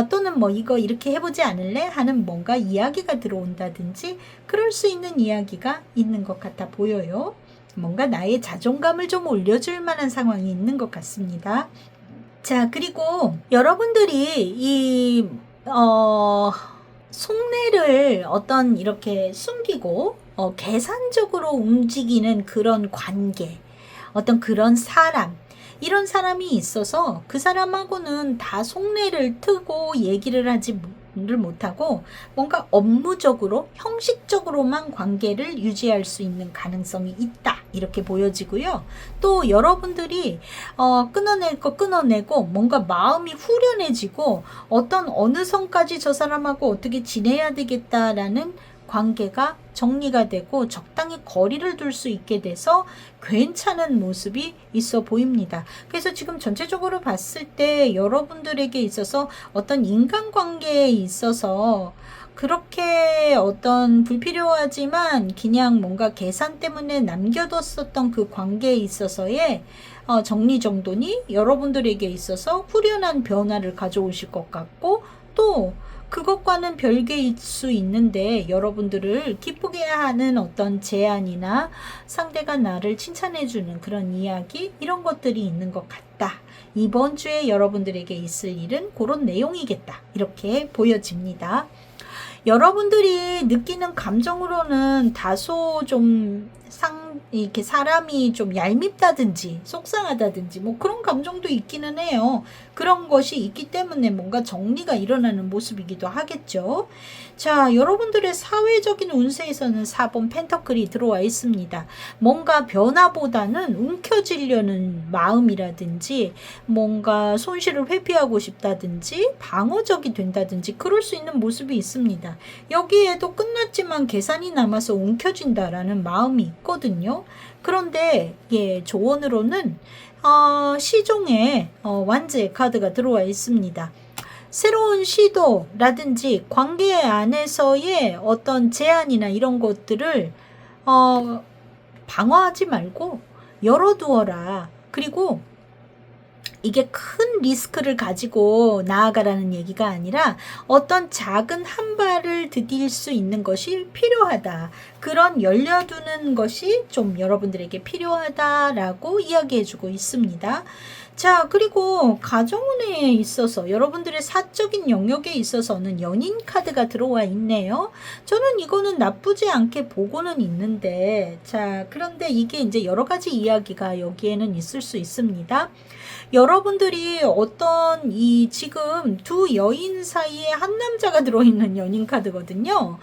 또는 이거 이렇게 해보지 않을래? 하는 뭔가 이야기가 들어온다든지 그럴 수 있는 이야기가 있는 것 같아 보여요. 뭔가 나의 자존감을 좀 올려줄 만한 상황이 있는 것 같습니다. 자, 그리고 여러분들이 속내를 어떤 이렇게 숨기고 계산적으로 움직이는 그런 관계, 어떤 그런 사람, 이런 사람이 있어서 그 사람하고는 다 속내를 트고 얘기를 하지 못하고 뭔가 업무적으로 형식적으로만 관계를 유지할 수 있는 가능성이 있다 이렇게 보여지고요. 또 여러분들이 끊어낼 거 끊어내고 뭔가 마음이 후련해지고 어느 선까지 저 사람하고 어떻게 지내야 되겠다라는 관계가 정리가 되고 적당히 거리를 둘 수 있게 돼서 괜찮은 모습이 있어 보입니다. 그래서 지금 전체적으로 봤을 때 여러분들에게 있어서 어떤 인간관계에 있어서 그렇게 어떤 불필요하지만 그냥 뭔가 계산 때문에 남겨뒀었던 그 관계에 있어서의 정리정돈이 여러분들에게 있어서 후련한 변화를 가져오실 것 같고, 또 그것과는 별개일 수 있는데 여러분들을 기쁘게 하는 어떤 제안이나 상대가 나를 칭찬해주는 그런 이야기, 이런 것들이 있는 것 같다. 이번 주에 여러분들에게 있을 일은 그런 내용이겠다 이렇게 보여집니다. 여러분들이 느끼는 감정으로는 다소 좀 이렇게 사람이 좀 얄밉다든지 속상하다든지 뭐 그런 감정도 있기는 해요. 그런 것이 있기 때문에 뭔가 정리가 일어나는 모습이기도 하겠죠. 자, 여러분들의 사회적인 운세에서는 4번 펜터클이 들어와 있습니다. 뭔가 변화보다는 움켜쥐려는 마음이라든지 뭔가 손실을 회피하고 싶다든지 방어적이 된다든지 그럴 수 있는 모습이 있습니다. 여기에도 끝났지만 계산이 남아서 움켜쥔다라는 마음이 있거든요. 그런데 조언으로는 시종에 완즈의 카드가 들어와 있습니다. 새로운 시도라든지 관계 안에서의 어떤 제안이나 이런 것들을 방어하지 말고 열어두어라. 그리고 이게 큰 리스크를 가지고 나아가라는 얘기가 아니라 어떤 작은 한 발을 디딜 수 있는 것이 필요하다. 그런 열려두는 것이 좀 여러분들에게 필요하다라고 이야기해주고 있습니다. 자, 그리고 가정운에 있어서 여러분들의 사적인 영역에 있어서는 연인 카드가 들어와 있네요. 저는 이거는 나쁘지 않게 보고는 있는데, 자, 그런데 이게 이제 여러 가지 이야기가 여기에는 있을 수 있습니다. 여러분들이 어떤 지금 두 여인 사이에 한 남자가 들어있는 연인 카드거든요.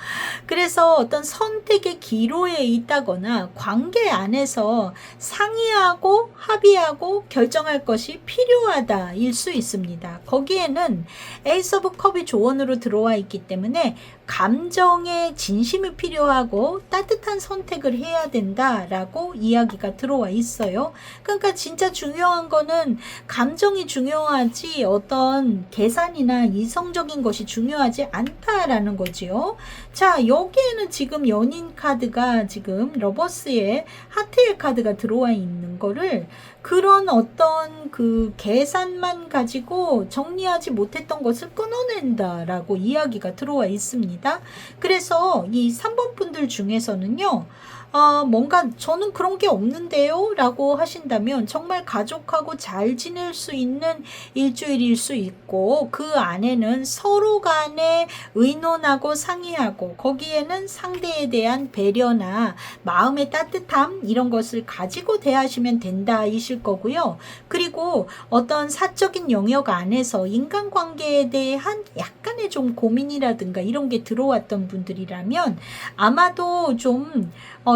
그래서 어떤 선택의 기로에 있다거나 관계 안에서 상의하고 합의하고 결정할 것이 필요하다 일 수 있습니다. 거기에는 에이스 오브 컵이 조언으로 들어와 있기 때문에 감정의 진심이 필요하고 따뜻한 선택을 해야 된다라고 이야기가 들어와 있어요. 그러니까 진짜 중요한 거는 감정이 중요하지 어떤 계산이나 이성적인 것이 중요하지 않다라는 거지요. 자, 여기에는 지금 연인 카드가 지금 러버스의 하트의 카드가 들어와 있는 거를 그런 어떤 그 계산만 가지고 정리하지 못했던 것을 끊어낸다라고 이야기가 들어와 있습니다. 그래서 이 3번 분들 중에서는요, 뭔가 저는 그런 게 없는데요 라고 하신다면 정말 가족하고 잘 지낼 수 있는 일주일일 수 있고, 그 안에는 서로 간에 의논하고 상의하고 거기에는 상대에 대한 배려나 마음의 따뜻함 이런 것을 가지고 대하시면 된다 이실 거고요. 그리고 어떤 사적인 영역 안에서 인간관계에 대한 약간의 좀 고민이라든가 이런 게 들어왔던 분들이라면 아마도 좀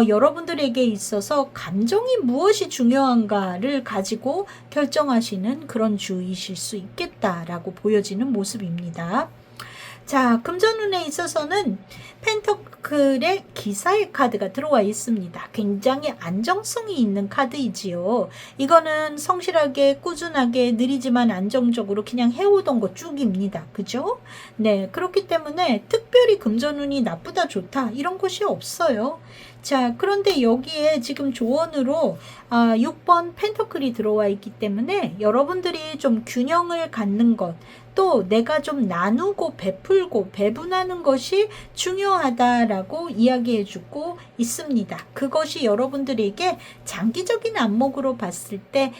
여러분들에게 있어서 감정이 무엇이 중요한가를 가지고 결정하시는 그런 주이실 수 있겠다라고 보여지는 모습입니다. 자, 금전운에 있어서는 펜터클의 기사의 카드가 들어와 있습니다. 굉장히 안정성이 있는 카드이지요. 이거는 성실하게 꾸준하게 느리지만 안정적으로 그냥 해오던 거 쭉입니다. 그죠? 네, 그렇기 때문에 특별히 금전운이 나쁘다 좋다 이런 것이 없어요. 자, 그런데 여기에 지금 조언으로 6번 펜터클이 들어와 있기 때문에 여러분들이 좀 균형을 갖는 것, 또 내가 좀 나누고 베풀고 배분하는 것이 중요하다라고 이야기해주고 있습니다. 그것이 여러분들에게 장기적인 안목으로 봤을 때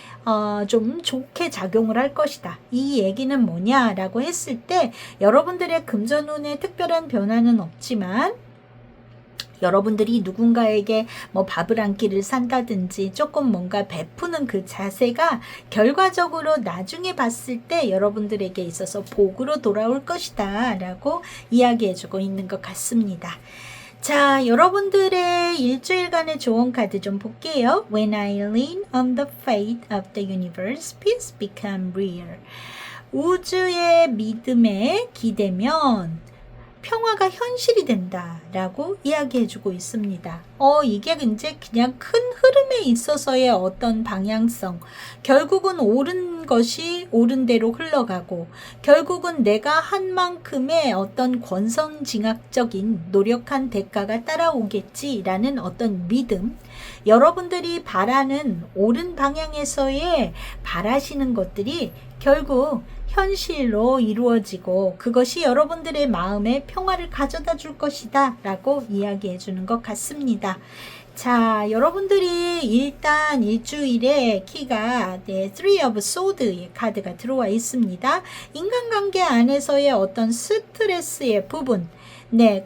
좀 좋게 작용을 할 것이다. 이 얘기는 뭐냐라고 했을 때 여러분들의 금전운에 특별한 변화는 없지만 여러분들이 누군가에게 뭐 밥을 한 끼를 산다든지 조금 뭔가 베푸는 그 자세가 결과적으로 나중에 봤을 때 여러분들에게 있어서 복으로 돌아올 것이다 라고 이야기해주고 있는 것 같습니다. 자, 여러분들의 일주일간의 조언 카드 좀 볼게요. When I lean on the faith of the universe, peace become real. 우주의 믿음에 기대면 평화가 현실이 된다라고 이야기해주고 있습니다. 이게 이제 그냥 큰 흐름에 있어서의 어떤 방향성, 결국은 옳은 것이 옳은 대로 흘러가고, 결국은 내가 한 만큼의 어떤 권선징악적인 노력한 대가가 따라오겠지라는 어떤 믿음, 여러분들이 바라는 옳은 방향에서의 바라시는 것들이 결국 현실로 이루어지고 그것이 여러분들의 마음에 평화를 가져다 줄 것이다 라고 이야기해 주는 것 같습니다. 자, 여러분들이 일단 일주일에 키가 Three of Swords의 카드가 들어와 있습니다. 인간관계 안에서의 어떤 스트레스의 부분,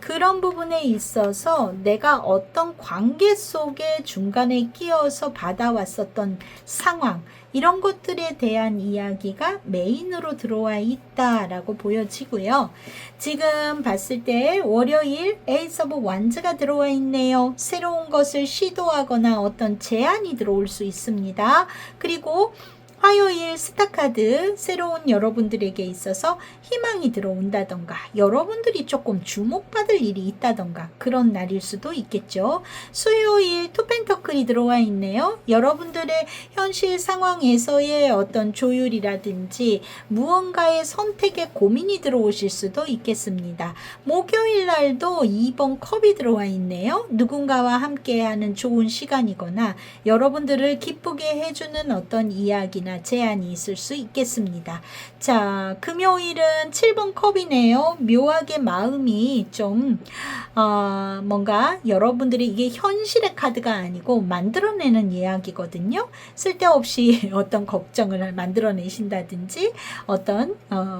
그런 부분에 있어서 내가 어떤 관계 속에 중간에 끼어서 받아왔었던 상황, 이런 것들에 대한 이야기가 메인으로 들어와 있다라고 보여지고요. 지금 봤을 때 월요일 에이스 오브 완즈가 들어와 있네요. 새로운 것을 시도하거나 어떤 제안이 들어올 수 있습니다. 그리고 화요일 스타카드, 새로운 여러분들에게 있어서 희망이 들어온다던가 여러분들이 조금 주목받을 일이 있다던가 그런 날일 수도 있겠죠. 수요일 투펜터클이 들어와 있네요. 여러분들의 현실 상황에서의 어떤 조율이라든지 무언가의 선택에 고민이 들어오실 수도 있겠습니다. 목요일 날도 2번 컵이 들어와 있네요. 누군가와 함께하는 좋은 시간이거나 여러분들을 기쁘게 해주는 어떤 이야기나 제안이 있을 수 있겠습니다. 자, 금요일은 7번 컵이네요. 묘하게 마음이 좀 뭔가 여러분들이 이게 현실의 카드가 아니고 만들어내는 이야기거든요. 쓸데없이 어떤 걱정을 만들어내신다든지 어떤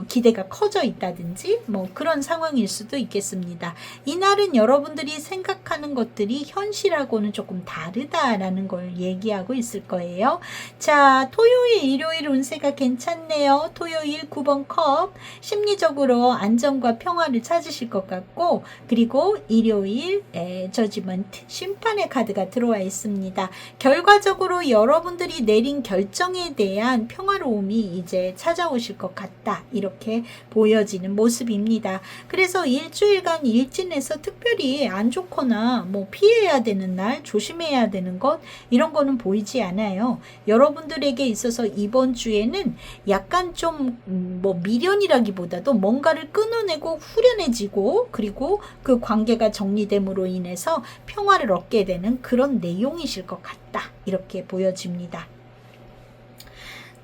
기대가 커져 있다든지 뭐 그런 상황일 수도 있겠습니다. 이날은 여러분들이 생각하는 것들이 현실하고는 조금 다르다라는 걸 얘기하고 있을 거예요. 자, 토요일 일요일 운세가 괜찮네요. 토요일 9번 컵, 심리적으로 안정과 평화를 찾으실 것 같고, 그리고 일요일 저지먼트, 심판의 카드가 들어와 있습니다. 결과적으로 여러분들이 내린 결정에 대한 평화로움이 이제 찾아오실 것 같다, 이렇게 보여지는 모습입니다. 그래서 일주일간 일진에서 특별히 안 좋거나 뭐 피해야 되는 날, 조심해야 되는 것, 이런 거는 보이지 않아요. 여러분들에게 있어서 이번 주에는 약간 좀 뭐 미련이라기보다도 뭔가를 끊어내고 후련해지고, 그리고 그 관계가 정리됨으로 인해서 평화를 얻게 되는 그런 내용이실 것 같다, 이렇게 보여집니다.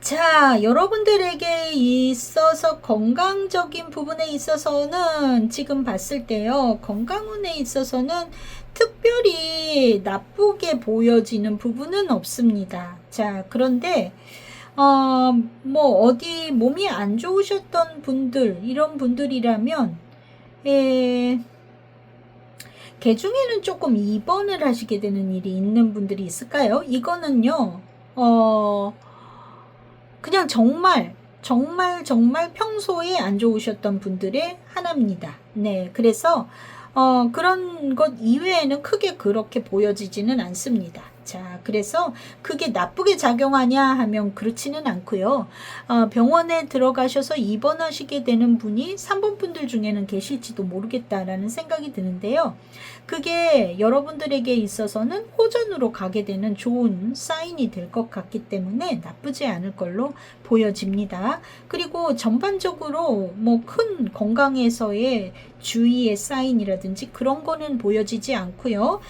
자, 여러분들에게 있어서 건강적인 부분에 있어서는 지금 봤을 때요, 건강운에 있어서는 특별히 나쁘게 보여지는 부분은 없습니다. 자, 그런데 뭐 어디 몸이 안 좋으셨던 분들, 이런 분들이라면 개중에는 조금 입원을 하시게 되는 일이 있는 분들이 있을까요? 이거는요, 그냥 정말 평소에 안 좋으셨던 분들의 하나입니다. 그래서 그런 것 이외에는 크게 그렇게 보여지지는 않습니다. 자, 그래서 그게 나쁘게 작용하냐 하면 그렇지는 않고요. 병원에 들어가셔서 입원하시게 되는 분이 3번 분들 중에는 계실지도 모르겠다라는 생각이 드는데요. 그게 여러분들에게 있어서는 호전으로 가게 되는 좋은 사인이 될 것 같기 때문에 나쁘지 않을 걸로 보여집니다. 그리고 전반적으로 뭐 큰 건강에서의 주의의 사인이라든지 그런 거는 보여지지 않고요.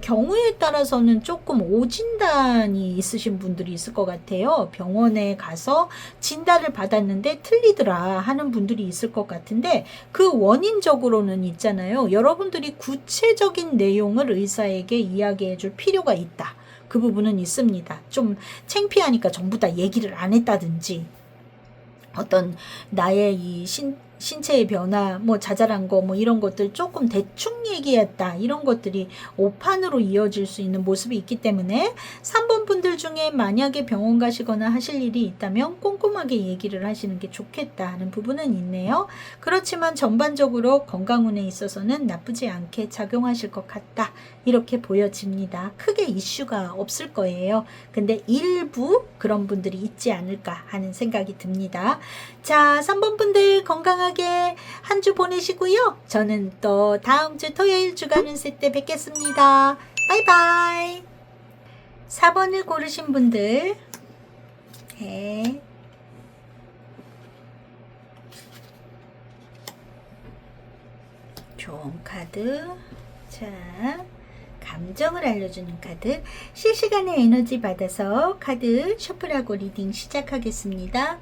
경우에 따라서는 조금 오진단이 있으신 분들이 있을 것 같아요. 병원에 가서 진단을 받았는데 틀리더라 하는 분들이 있을 것 같은데, 그 원인적으로는 있잖아요. 여러분들이 구체적인 내용을 의사에게 이야기해 줄 필요가 있다. 그 부분은 있습니다. 좀 창피하니까 전부 다 얘기를 안 했다든지, 어떤 나의 이 신체의 변화, 뭐 자잘한 거, 뭐 이런 것들 조금 대충 얘기했다. 이런 것들이 오판으로 이어질 수 있는 모습이 있기 때문에 3번 분들 중에 만약에 병원 가시거나 하실 일이 있다면 꼼꼼하게 얘기를 하시는 게 좋겠다 하는 부분은 있네요. 그렇지만 전반적으로 건강운에 있어서는 나쁘지 않게 작용하실 것 같다. 이렇게 보여집니다. 크게 이슈가 없을 거예요. 근데 일부 그런 분들이 있지 않을까 하는 생각이 듭니다. 자, 3번 분들 건강하게 한 주 보내시고요. 저는 또 다음 주 토요일 주간 운세 때 뵙겠습니다. 바이바이. 4번을 고르신 분들, 네. 좋은 카드. 자, 감정을 알려주는 카드. 실시간에 에너지 받아서 카드 셔플하고 리딩 시작하겠습니다.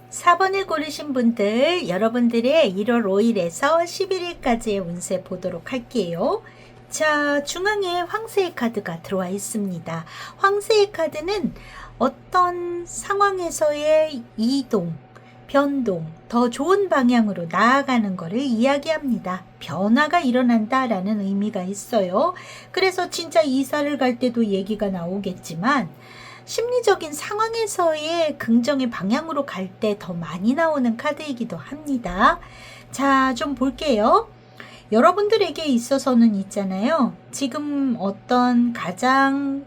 사 번을 고르신 분들, 여러분들의 1월 5일에서 11일까지의 운세 보도록 할게요. 자, 중앙에 황새의 카드가 들어와 있습니다. 황새의 카드는 어떤 상황에서의 이동, 변동, 더 좋은 방향으로 나아가는 것을 이야기합니다. 변화가 일어난다라는 의미가 있어요. 그래서 진짜 이사를 갈 때도 얘기가 나오겠지만 심리적인 상황에서의 긍정의 방향으로 갈 때 더 많이 나오는 카드이기도 합니다. 자, 좀 볼게요. 여러분들에게 있어서는 있잖아요. 지금 어떤 가장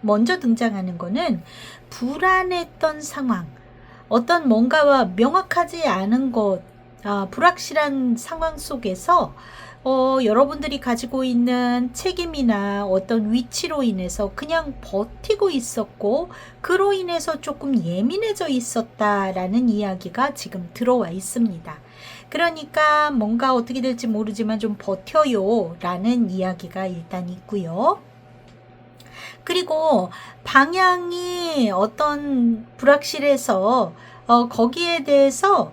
먼저 등장하는 거는 불안했던 상황, 어떤 뭔가와 명확하지 않은 것, 불확실한 상황 속에서 여러분들이 가지고 있는 책임이나 어떤 위치로 인해서 그냥 버티고 있었고 그로 인해서 조금 예민해져 있었다라는 이야기가 지금 들어와 있습니다. 그러니까 뭔가 어떻게 될지 모르지만 좀 버텨요 라는 이야기가 일단 있고요. 그리고 방향이 어떤 불확실해서 거기에 대해서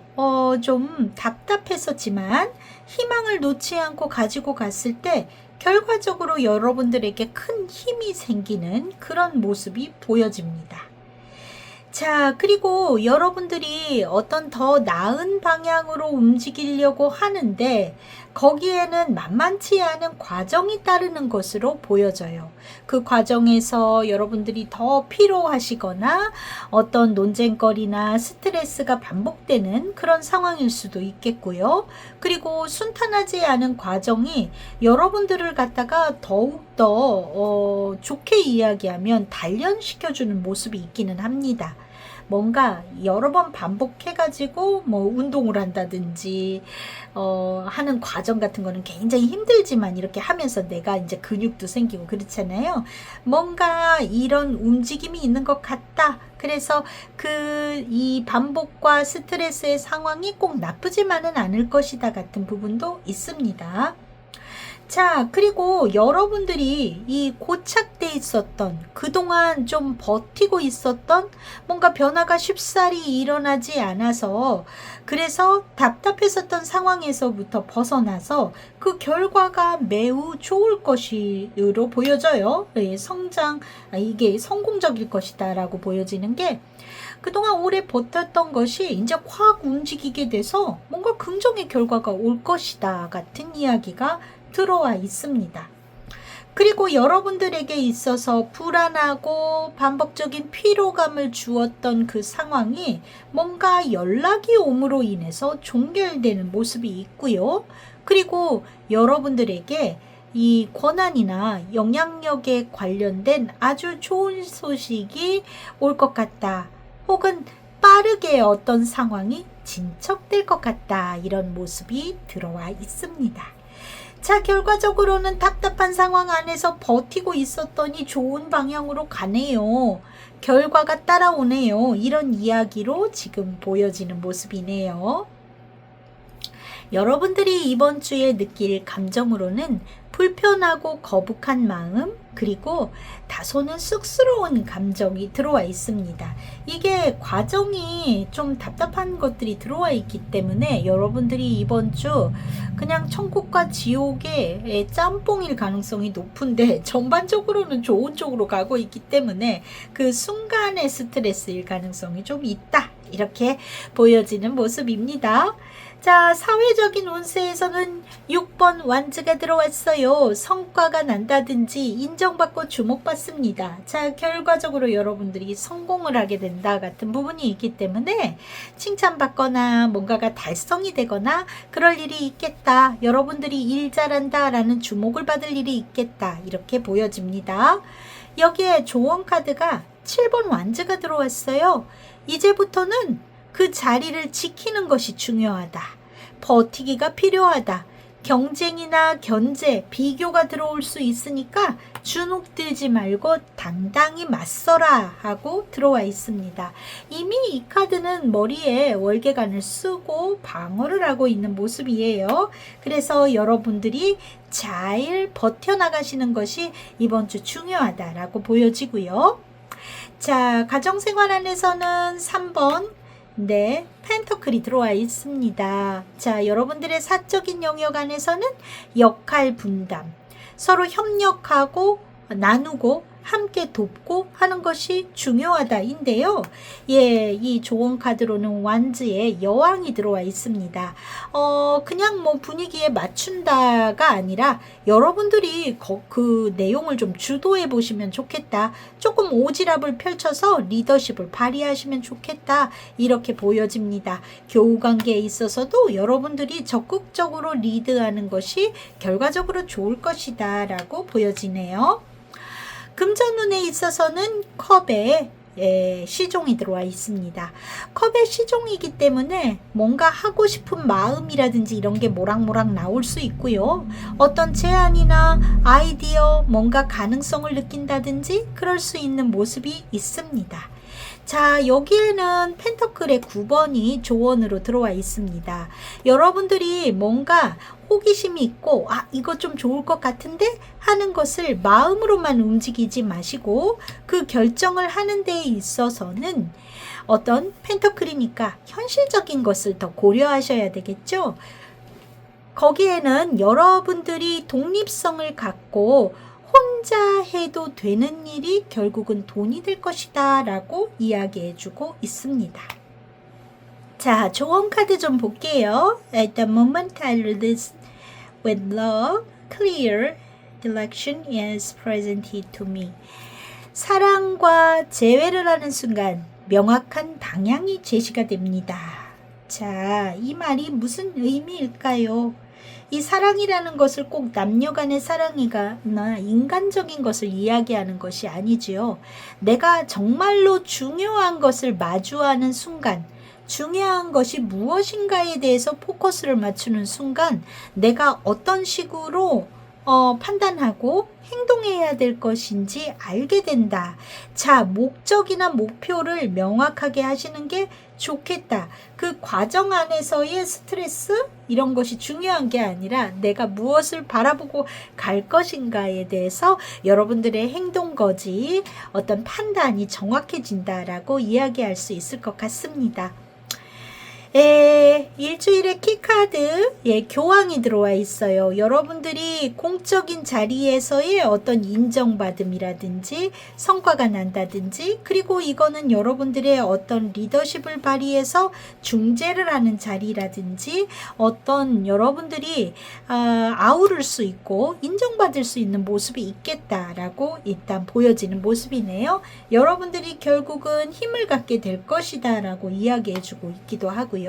좀 답답했었지만 희망을 놓지 않고 가지고 갔을 때 결과적으로 여러분들에게 큰 힘이 생기는 그런 모습이 보여집니다. 자, 그리고 여러분들이 어떤 더 나은 방향으로 움직이려고 하는데 거기에는 만만치 않은 과정이 따르는 것으로 보여져요. 그 과정에서 여러분들이 더 피로하시거나 어떤 논쟁거리나 스트레스가 반복되는 그런 상황일 수도 있겠고요. 그리고 순탄하지 않은 과정이 여러분들을 갖다가 더욱더 좋게 이야기하면 단련시켜주는 모습이 있기는 합니다. 뭔가 여러 번 반복해가지고 뭐 운동을 한다든지 하는 과정 같은 거는 굉장히 힘들지만 이렇게 하면서 내가 이제 근육도 생기고 그렇잖아요. 뭔가 이런 움직임이 있는 것 같다. 그래서 이 반복과 스트레스의 상황이 꼭 나쁘지만은 않을 것이다 같은 부분도 있습니다. 자, 그리고 여러분들이 이 고착돼 있었던 그동안 좀 버티고 있었던 뭔가 변화가 쉽사리 일어나지 않아서 그래서 답답했었던 상황에서부터 벗어나서 그 결과가 매우 좋을 것으로 보여져요. 이게 성공적일 것이다 라고 보여지는 게 그동안 오래 버텼던 것이 이제 확 움직이게 돼서 뭔가 긍정의 결과가 올 것이다 같은 이야기가 들어와 있습니다. 그리고 여러분들에게 있어서 불안하고 반복적인 피로감을 주었던 그 상황이 뭔가 연락이 옴으로 인해서 종결되는 모습이 있고요. 그리고 여러분들에게 이 권한이나 영향력에 관련된 아주 좋은 소식이 올 것 같다. 혹은 빠르게 어떤 상황이 진척될 것 같다. 이런 모습이 들어와 있습니다. 자, 결과적으로는 답답한 상황 안에서 버티고 있었더니 좋은 방향으로 가네요. 결과가 따라오네요. 이런 이야기로 지금 보여지는 모습이네요. 여러분들이 이번 주에 느낄 감정으로는 불편하고 거북한 마음, 그리고 다소는 쑥스러운 감정이 들어와 있습니다. 이게 과정이 좀 답답한 것들이 들어와 있기 때문에 여러분들이 이번 주 그냥 천국과 지옥의 짬뽕일 가능성이 높은데 전반적으로는 좋은 쪽으로 가고 있기 때문에 그 순간의 스트레스일 가능성이 좀 있다. 이렇게 보여지는 모습입니다. 자, 사회적인 운세에서는 6번 완즈가 들어왔어요. 성과가 난다든지 인정받고 주목받습니다. 자, 결과적으로 여러분들이 성공을 하게 된다 같은 부분이 있기 때문에 칭찬받거나 뭔가가 달성이 되거나 그럴 일이 있겠다. 여러분들이 일 잘한다 라는 주목을 받을 일이 있겠다. 이렇게 보여집니다. 여기에 조언 카드가 7번 완즈가 들어왔어요. 이제부터는 그 자리를 지키는 것이 중요하다. 버티기가 필요하다. 경쟁이나 견제, 비교가 들어올 수 있으니까 주눅들지 말고 당당히 맞서라 하고 들어와 있습니다. 이미 이 카드는 머리에 월계관을 쓰고 방어를 하고 있는 모습이에요. 그래서 여러분들이 잘 버텨나가시는 것이 이번 주 중요하다라고 보여지고요. 자, 가정생활 안에서는 3번 펜터클이 들어와 있습니다. 자, 여러분들의 사적인 영역 안에서는 역할 분담, 서로 협력하고 나누고 함께 돕고 하는 것이 중요하다인데요. 예, 이 조언 카드로는 완즈에 여왕이 들어와 있습니다. 그냥 뭐 분위기에 맞춘다가 아니라 여러분들이 그 내용을 좀 주도해 보시면 좋겠다. 조금 오지랖을 펼쳐서 리더십을 발휘하시면 좋겠다. 이렇게 보여집니다. 교우 관계에 있어서도 여러분들이 적극적으로 리드하는 것이 결과적으로 좋을 것이다 라고 보여지네요. 금전운에 있어서는 컵에 시종이 들어와 있습니다. 컵에 시종이기 때문에 뭔가 하고 싶은 마음이라든지 이런 게 모락모락 나올 수 있고요. 어떤 제안이나 아이디어, 뭔가 가능성을 느낀다든지 그럴 수 있는 모습이 있습니다. 자, 여기에는 펜터클의 9번이 조언으로 들어와 있습니다. 여러분들이 뭔가 호기심이 있고 이거 좀 좋을 것 같은데 하는 것을 마음으로만 움직이지 마시고 그 결정을 하는 데에 있어서는 어떤 펜터클이니까 현실적인 것을 더 고려하셔야 되겠죠. 거기에는 여러분들이 독립성을 갖고 혼자 해도 되는 일이 결국은 돈이 될 것이다 라고 이야기해주고 있습니다. 자, 조언 카드 좀 볼게요. At the moment I read this with love, clear direction is presented to me. 사랑과 재회를 하는 순간 명확한 방향이 제시가 됩니다. 자, 이 말이 무슨 의미일까요? 이 사랑이라는 것을 꼭 남녀간의 사랑이거나 인간적인 것을 이야기하는 것이 아니지요. 내가 정말로 중요한 것을 마주하는 순간, 중요한 것이 무엇인가에 대해서 포커스를 맞추는 순간 내가 어떤 식으로 판단하고 행동해야 될 것인지 알게 된다. 자, 목적이나 목표를 명확하게 하시는 게 좋겠다. 그 과정 안에서의 스트레스 이런 것이 중요한 게 아니라 내가 무엇을 바라보고 갈 것인가에 대해서 여러분들의 행동 거지 어떤 판단이 정확해진다라고 이야기할 수 있을 것 같습니다. 일주일에 키카드 교황이 들어와 있어요. 여러분들이 공적인 자리에서의 어떤 인정받음이라든지 성과가 난다든지, 그리고 이거는 여러분들의 어떤 리더십을 발휘해서 중재를 하는 자리라든지, 어떤 여러분들이 아우를 수 있고 인정받을 수 있는 모습이 있겠다라고 일단 보여지는 모습이네요. 여러분들이 결국은 힘을 갖게 될 것이다 라고 이야기해주고 있기도 하고요.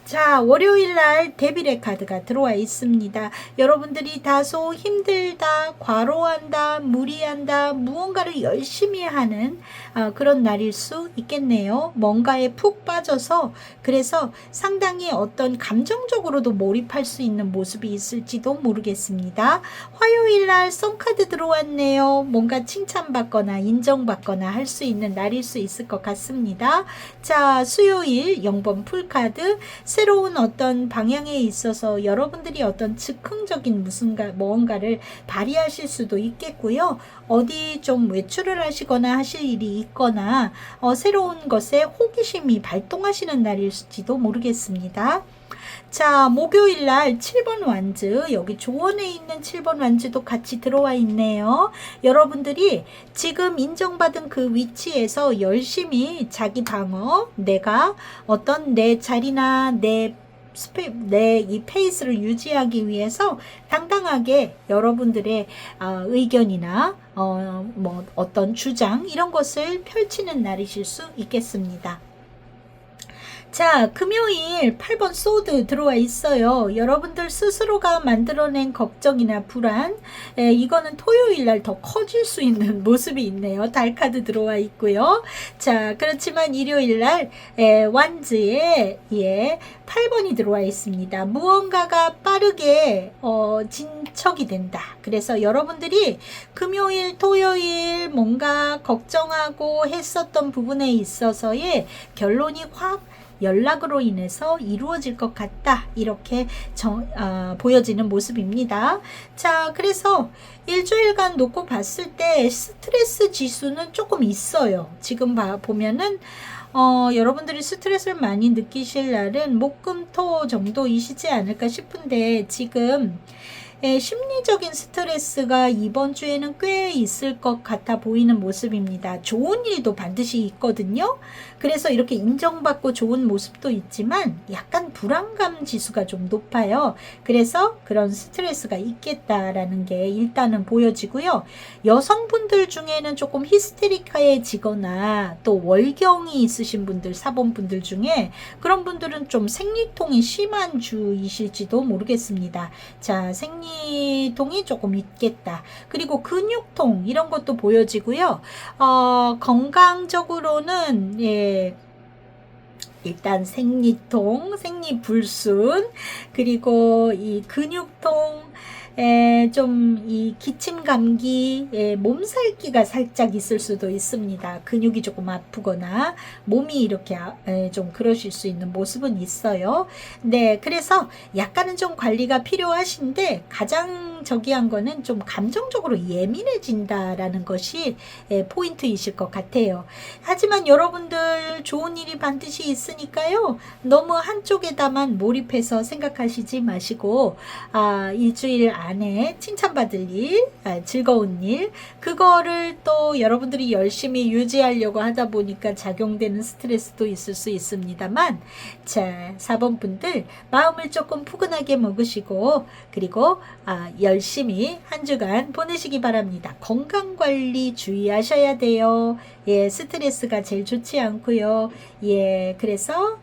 자, 월요일날 데빌의 카드가 들어와 있습니다. 여러분들이 다소 힘들다, 과로한다, 무리한다, 무언가를 열심히 하는 그런 날일 수 있겠네요. 뭔가에 푹 빠져서, 그래서 상당히 어떤 감정적으로도 몰입할 수 있는 모습이 있을지도 모르겠습니다. 화요일날 썬카드 들어왔네요. 뭔가 칭찬받거나 인정받거나 할 수 있는 날일 수 있을 것 같습니다. 자, 수요일 0번 풀카드, 새로운 어떤 방향에 있어서 여러분들이 어떤 즉흥적인 무언가를 발휘하실 수도 있겠고요. 어디 좀 외출을 하시거나 하실 일이 있거나 새로운 것에 호기심이 발동하시는 날일지도 모르겠습니다. 자, 목요일날 7번 완즈, 여기 조언에 있는 7번 완즈도 같이 들어와 있네요. 여러분들이 지금 인정받은 그 위치에서 열심히 자기 방어, 내가 어떤 내 자리나 내 이 페이스를 유지하기 위해서 당당하게 여러분들의 의견이나 뭐 어떤 주장, 이런 것을 펼치는 날이실 수 있겠습니다. 자, 금요일 8번 소드 들어와 있어요. 여러분들 스스로가 만들어낸 걱정이나 불안, 이거는 토요일 날 더 커질 수 있는 모습이 있네요. 달카드 들어와 있고요. 자, 그렇지만 일요일 날 완즈에 8번이 들어와 있습니다. 무언가가 빠르게 진척이 된다. 그래서 여러분들이 금요일, 토요일 뭔가 걱정하고 했었던 부분에 있어서의 결론이 확 연락으로 인해서 이루어질 것 같다. 이렇게 보여지는 모습입니다. 자, 그래서 일주일간 놓고 봤을 때 스트레스 지수는 조금 있어요. 지금 보면은 여러분들이 스트레스를 많이 느끼실 날은 목, 금, 토 정도이시지 않을까 싶은데, 지금 심리적인 스트레스가 이번 주에는 꽤 있을 것 같아 보이는 모습입니다. 좋은 일도 반드시 있거든요. 그래서 이렇게 인정받고 좋은 모습도 있지만 약간 불안감 지수가 좀 높아요. 그래서 그런 스트레스가 있겠다라는 게 일단은 보여지고요. 여성분들 중에는 조금 히스테리카해지거나 또 월경이 있으신 분들, 4번 분들 중에 그런 분들은 좀 생리통이 심한 주이실지도 모르겠습니다. 자, 생리통이 조금 있겠다. 그리고 근육통, 이런 것도 보여지고요. 건강적으로는 일단 생리통, 생리불순, 그리고 이 근육통, 좀 이 기침 감기, 몸살기가 살짝 있을 수도 있습니다. 근육이 조금 아프거나 몸이 이렇게 좀 그러실 수 있는 모습은 있어요. 네, 그래서 약간은 좀 관리가 필요하신데, 가장 저기한 거는 좀 감정적으로 예민해진다라는 것이 포인트이실 것 같아요. 하지만 여러분들 좋은 일이 반드시 있으니까요. 너무 한쪽에다만 몰입해서 생각하시지 마시고, 일주일 안에 칭찬받을 일, 즐거운 일, 그거를 또 여러분들이 열심히 유지하려고 하다 보니까 작용되는 스트레스도 있을 수 있습니다만, 자, 4번 분들 마음을 조금 푸근하게 먹으시고, 그리고 열심히 한 주간 보내시기 바랍니다. 건강관리 주의하셔야 돼요. 스트레스가 제일 좋지 않고요. 그래서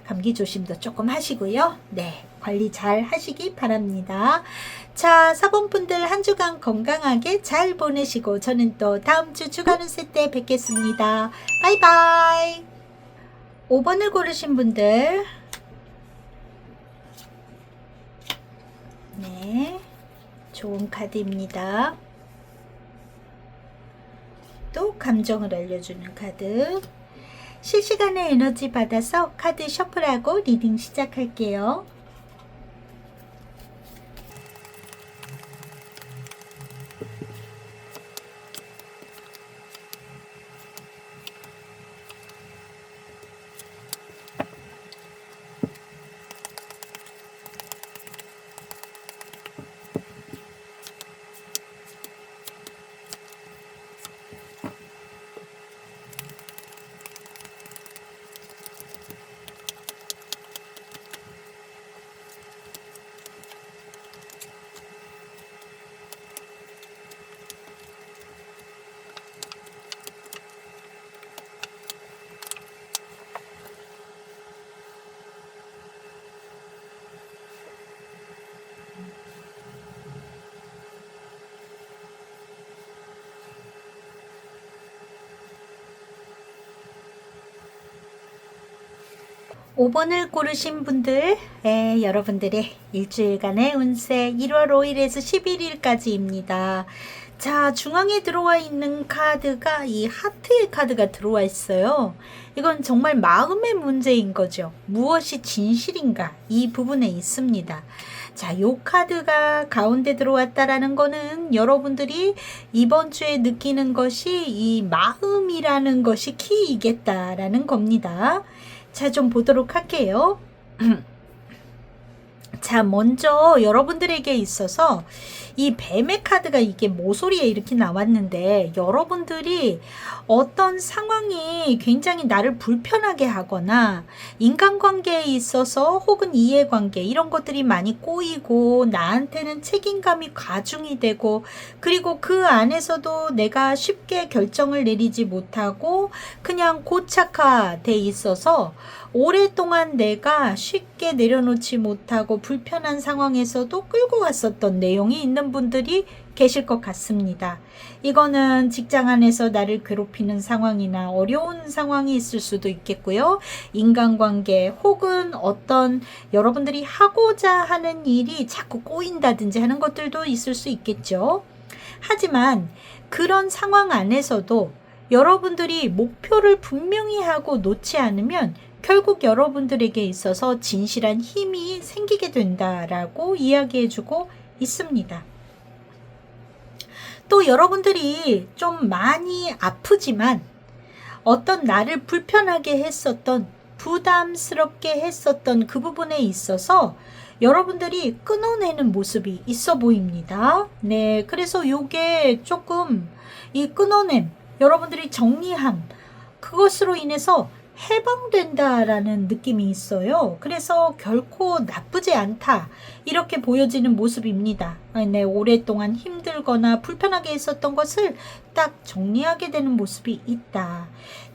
감기 조심도 조금 하시고요. 네, 관리 잘 하시기 바랍니다. 자, 4번 분들 한 주간 건강하게 잘 보내시고, 저는 또 다음 주 주간 운세 때 뵙겠습니다. 바이바이. 5번을 고르신 분들, 네, 좋은 카드입니다. 또 감정을 알려주는 카드. 실시간에 에너지 받아서 카드 셔플하고 리딩 시작할게요. 5번을 고르신 분들, 여러분들의 일주일간의 운세 1월 5일에서 11일까지입니다. 자, 중앙에 들어와 있는 카드가 이 하트의 카드가 들어와 있어요. 이건 정말 마음의 문제인 거죠. 무엇이 진실인가? 이 부분에 있습니다. 자, 요 카드가 가운데 들어왔다라는 거는 여러분들이 이번 주에 느끼는 것이 이 마음이라는 것이 키이겠다라는 겁니다. 자, 좀 보도록 할게요. 자, 먼저 여러분들에게 있어서 이 뱀의 카드가 이게 모서리에 이렇게 나왔는데, 여러분들이 어떤 상황이 굉장히 나를 불편하게 하거나 인간관계에 있어서 혹은 이해관계 이런 것들이 많이 꼬이고 나한테는 책임감이 가중이 되고, 그리고 그 안에서도 내가 쉽게 결정을 내리지 못하고 그냥 고착화돼 있어서 오랫동안 내가 쉽게 내려놓지 못하고 불편한 상황에서도 끌고 왔었던 내용이 있는 분들이 계실 것 같습니다. 이거는 직장 안에서 나를 괴롭히는 상황이나 어려운 상황이 있을 수도 있겠고요. 인간관계 혹은 어떤 여러분들이 하고자 하는 일이 자꾸 꼬인다든지 하는 것들도 있을 수 있겠죠. 하지만 그런 상황 안에서도 여러분들이 목표를 분명히 하고 놓지 않으면 결국 여러분들에게 있어서 진실한 힘이 생기게 된다라고 이야기해주고 있습니다. 또 여러분들이 좀 많이 아프지만 어떤 나를 불편하게 했었던, 부담스럽게 했었던 그 부분에 있어서 여러분들이 끊어내는 모습이 있어 보입니다. 네, 그래서 요게 조금 이 끊어냄, 여러분들이 정리함, 그것으로 인해서 해방된다라는 느낌이 있어요. 그래서 결코 나쁘지 않다, 이렇게 보여지는 모습입니다. 네, 오랫동안 힘들거나 불편하게 있었던 것을 딱 정리하게 되는 모습이 있다.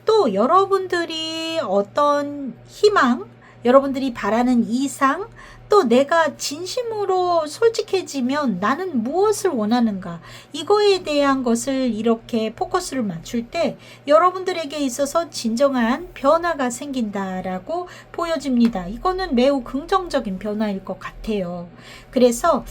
또 여러분들이 어떤 희망, 여러분들이 바라는 이상, 또 내가 진심으로 솔직해지면 나는 무엇을 원하는가, 이거에 대한 것을 이렇게 포커스를 맞출 때 여러분들에게 있어서 진정한 변화가 생긴다라고 보여집니다. 이거는 매우 긍정적인 변화일 것 같아요. 그래서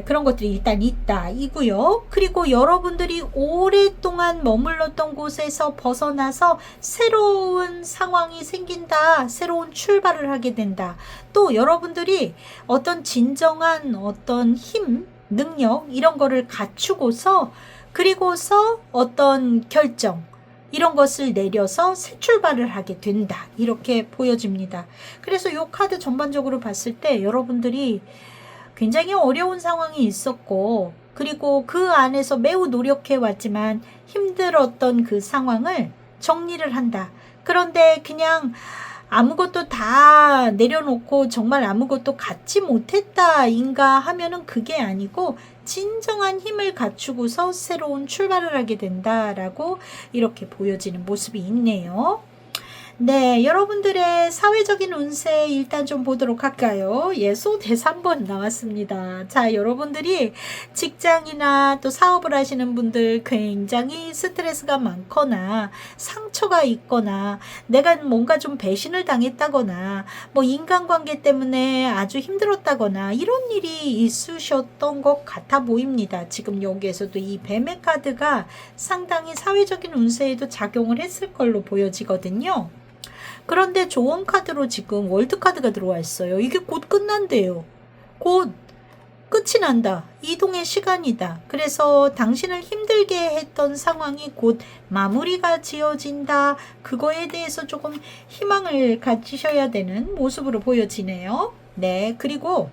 그런 것들이 일단 있다 이고요. 그리고 여러분들이 오랫동안 머물렀던 곳에서 벗어나서 새로운 상황이 생긴다, 새로운 출발을 하게 된다. 또 여러분들이 어떤 진정한 어떤 힘, 능력 이런 거를 갖추고서, 그리고서 어떤 결정 이런 것을 내려서 새 출발을 하게 된다, 이렇게 보여집니다. 그래서 이 카드 전반적으로 봤을 때 여러분들이 굉장히 어려운 상황이 있었고, 그리고 그 안에서 매우 노력해 왔지만 힘들었던 그 상황을 정리를 한다. 그런데 그냥 아무것도 다 내려놓고 정말 아무것도 갖지 못했다인가 하면은 그게 아니고 진정한 힘을 갖추고서 새로운 출발을 하게 된다라고 이렇게 보여지는 모습이 있네요. 네, 여러분들의 사회적인 운세 일단 좀 보도록 할까요? 소대사 3번 나왔습니다. 자, 여러분들이 직장이나 또 사업을 하시는 분들 굉장히 스트레스가 많거나 상처가 있거나 내가 뭔가 좀 배신을 당했다거나 뭐 인간관계 때문에 아주 힘들었다거나 이런 일이 있으셨던 것 같아 보입니다. 지금 여기에서도 이 뱀의 카드가 상당히 사회적인 운세에도 작용을 했을 걸로 보여지거든요. 그런데 조언 카드로 지금 월드 카드가 들어와 있어요. 이게 곧 끝난대요. 곧 끝이 난다. 이동의 시간이다. 그래서 당신을 힘들게 했던 상황이 곧 마무리가 지어진다. 그거에 대해서 조금 희망을 가지셔야 되는 모습으로 보여지네요. 네, 그리고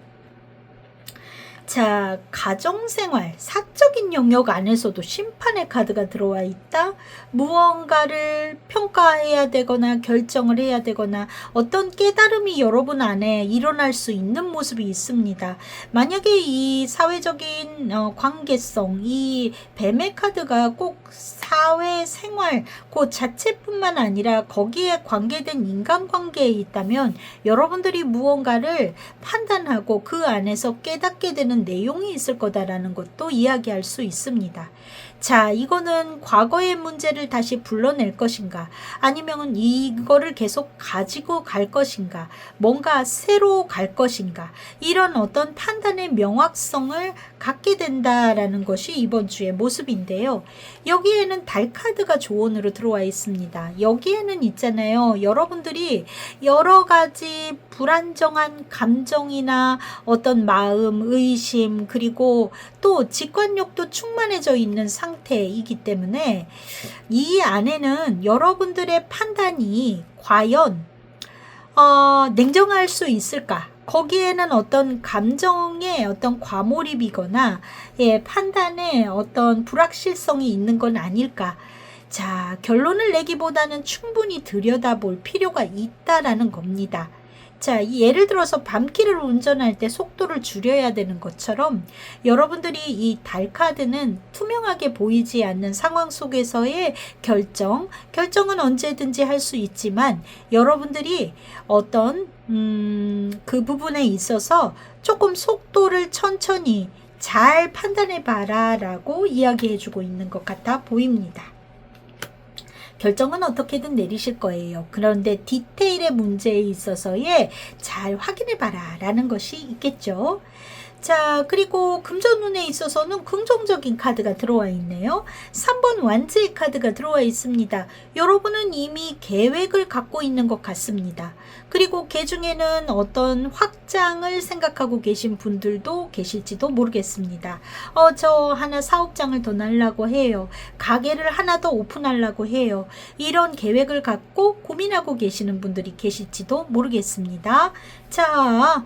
자, 가정생활, 사적인 영역 안에서도 심판의 카드가 들어와 있다. 무언가를 평가해야 되거나 결정을 해야 되거나 어떤 깨달음이 여러분 안에 일어날 수 있는 모습이 있습니다. 만약에 이 사회적인 관계성, 이 뱀의 카드가 꼭 사회생활 그 자체뿐만 아니라 거기에 관계된 인간관계에 있다면 여러분들이 무언가를 판단하고 그 안에서 깨닫게 되는 내용이 있을 거다라는 것도 이야기할 수 있습니다. 자, 이거는 과거의 문제를 다시 불러낼 것인가? 아니면 이거를 계속 가지고 갈 것인가? 뭔가 새로 갈 것인가? 이런 어떤 판단의 명확성을 갖게 된다라는 것이 이번 주의 모습인데요. 여기에는 달 카드가 조언으로 들어와 있습니다. 여기에는 있잖아요. 여러분들이 여러 가지 불안정한 감정이나 어떤 마음, 의심, 그리고 또 직관력도 충만해져 있는 상태이기 때문에 이 안에는 여러분들의 판단이 과연 냉정할 수 있을까? 거기에는 어떤 감정의 어떤 과몰입이거나 판단에 어떤 불확실성이 있는 건 아닐까? 자, 결론을 내기보다는 충분히 들여다볼 필요가 있다라는 겁니다. 자, 예를 들어서 밤길을 운전할 때 속도를 줄여야 되는 것처럼 여러분들이 이 달 카드는 투명하게 보이지 않는 상황 속에서의 결정은 언제든지 할 수 있지만 여러분들이 어떤 그 부분에 있어서 조금 속도를 천천히 잘 판단해 봐라 라고 이야기해 주고 있는 것 같아 보입니다. 결정은 어떻게든 내리실 거예요. 그런데 디테일의 문제에 있어서의 잘 확인해 봐라 라는 것이 있겠죠. 자, 그리고 금전운에 있어서는 긍정적인 카드가 들어와 있네요. 3번 완즈의 카드가 들어와 있습니다. 여러분은 이미 계획을 갖고 있는 것 같습니다. 그리고 그 중에는 어떤 확장을 생각하고 계신 분들도 계실지도 모르겠습니다. 저 하나 사업장을 더 날라고 해요. 가게를 하나 더 오픈하려고 해요. 이런 계획을 갖고 고민하고 계시는 분들이 계실지도 모르겠습니다. 자,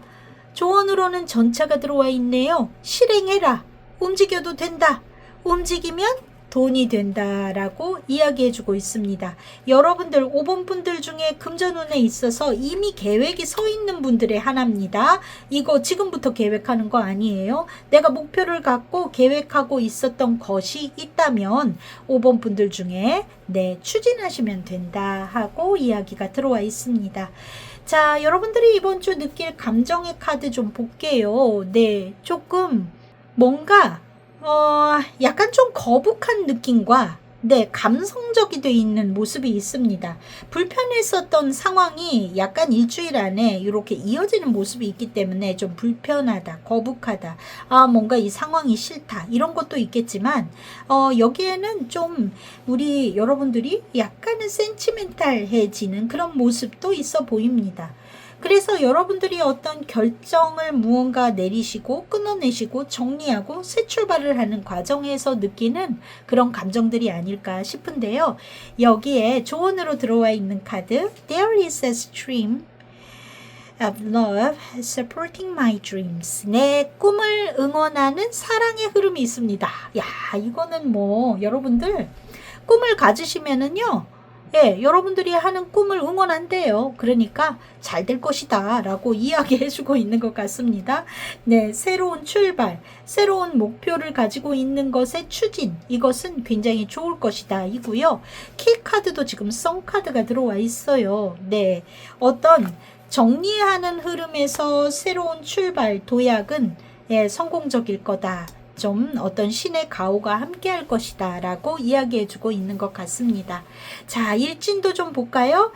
조언으로는 전차가 들어와 있네요. 실행해라. 움직여도 된다. 움직이면 돈이 된다라고 이야기해주고 있습니다. 여러분들 5번 분들 중에 금전운에 있어서 이미 계획이 서 있는 분들의 하나입니다. 이거 지금부터 계획하는 거 아니에요. 내가 목표를 갖고 계획하고 있었던 것이 있다면 5번 분들 중에 추진하시면 된다 하고 이야기가 들어와 있습니다. 자, 여러분들이 이번 주 느낄 감정의 카드 좀 볼게요. 조금 뭔가 약간 좀 거북한 느낌과 감성적이 돼 있는 모습이 있습니다. 불편했었던 상황이 약간 일주일 안에 이렇게 이어지는 모습이 있기 때문에 좀 불편하다, 거북하다, 뭔가 이 상황이 싫다 이런 것도 있겠지만 여기에는 좀 우리 여러분들이 약간은 센티멘탈해지는 그런 모습도 있어 보입니다. 그래서 여러분들이 어떤 결정을 무언가 내리시고 끊어내시고 정리하고 새 출발을 하는 과정에서 느끼는 그런 감정들이 아닐까 싶은데요. 여기에 조언으로 들어와 있는 카드 There is a stream of love supporting my dreams. 내 꿈을 응원하는 사랑의 흐름이 있습니다. 야, 이거는 여러분들 꿈을 가지시면은요. 여러분들이 하는 꿈을 응원한대요. 그러니까 잘 될 것이다 라고 이야기해주고 있는 것 같습니다. 새로운 출발, 새로운 목표를 가지고 있는 것의 추진, 이것은 굉장히 좋을 것이다 이고요. 키 카드도 지금 성 카드가 들어와 있어요. 어떤 정리하는 흐름에서 새로운 출발, 도약은 성공적일 거다. 좀 어떤 신의 가호가 함께 할 것이다 라고 이야기해주고 있는 것 같습니다. 자, 일진도 좀 볼까요?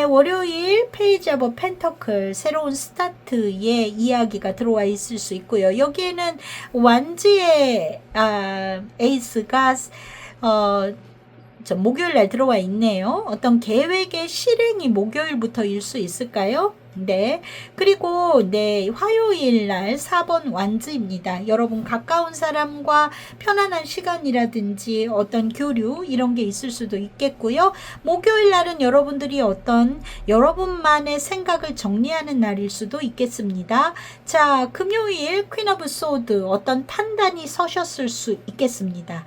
월요일 페이지 오브 펜터클 새로운 스타트의 이야기가 들어와 있을 수 있고요. 여기에는 완지의 에이스가 목요일 날 들어와 있네요. 어떤 계획의 실행이 목요일부터일 수 있을까요? 그리고 화요일 날 4번 완즈입니다. 여러분 가까운 사람과 편안한 시간이라든지 어떤 교류 이런 게 있을 수도 있겠고요. 목요일 날은 여러분들이 어떤 여러분만의 생각을 정리하는 날일 수도 있겠습니다. 자, 금요일 퀸 오브 소드 어떤 판단이 서셨을 수 있겠습니다.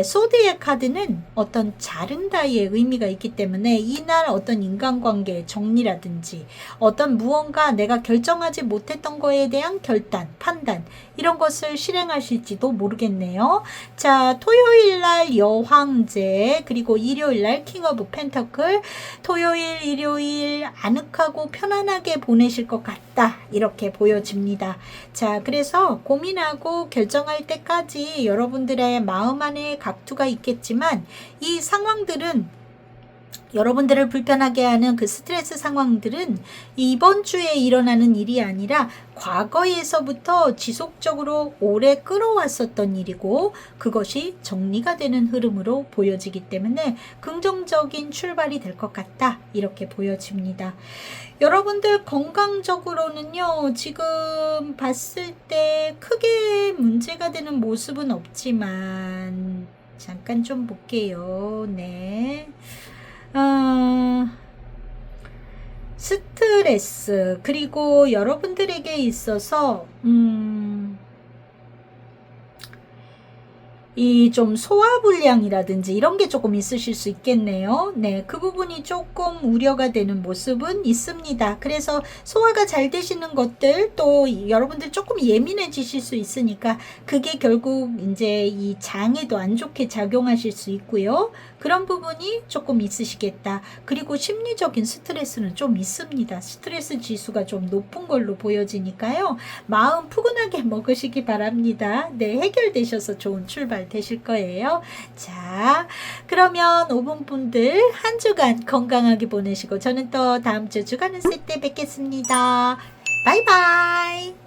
소드의 카드는 어떤 자른다의 의미가 있기 때문에 이날 어떤 인간관계의 정리라든지 어떤 어떤 무언가 내가 결정하지 못했던 거에 대한 결단, 판단 이런 것을 실행하실지도 모르겠네요. 자, 토요일 날 여황제, 그리고 일요일 날 킹 오브 펜터클, 토요일, 일요일 아늑하고 편안하게 보내실 것 같다. 이렇게 보여집니다. 자, 그래서 고민하고 결정할 때까지 여러분들의 마음 안에 각투가 있겠지만 이 상황들은 여러분들을 불편하게 하는 그 스트레스 상황들은 이번 주에 일어나는 일이 아니라 과거에서부터 지속적으로 오래 끌어왔었던 일이고 그것이 정리가 되는 흐름으로 보여지기 때문에 긍정적인 출발이 될 것 같다. 이렇게 보여집니다. 여러분들 건강적으로는요, 지금 봤을 때 크게 문제가 되는 모습은 없지만 잠깐 좀 볼게요. 네. 스트레스, 그리고 여러분들에게 있어서 이 좀 소화불량이라든지 이런 게 조금 있으실 수 있겠네요. 네, 그 부분이 조금 우려가 되는 모습은 있습니다. 그래서 소화가 잘 되시는 것들, 또 여러분들 조금 예민해지실 수 있으니까 그게 결국 이제 이 장에도 안 좋게 작용하실 수 있고요. 그런 부분이 조금 있으시겠다. 그리고 심리적인 스트레스는 좀 있습니다. 스트레스 지수가 좀 높은 걸로 보여지니까요. 마음 푸근하게 먹으시기 바랍니다. 네, 해결되셔서 좋은 출발 되실 거예요. 자, 그러면 5분 분들 한 주간 건강하게 보내시고 저는 또 다음 주 주간운세 때 뵙겠습니다. 바이바이.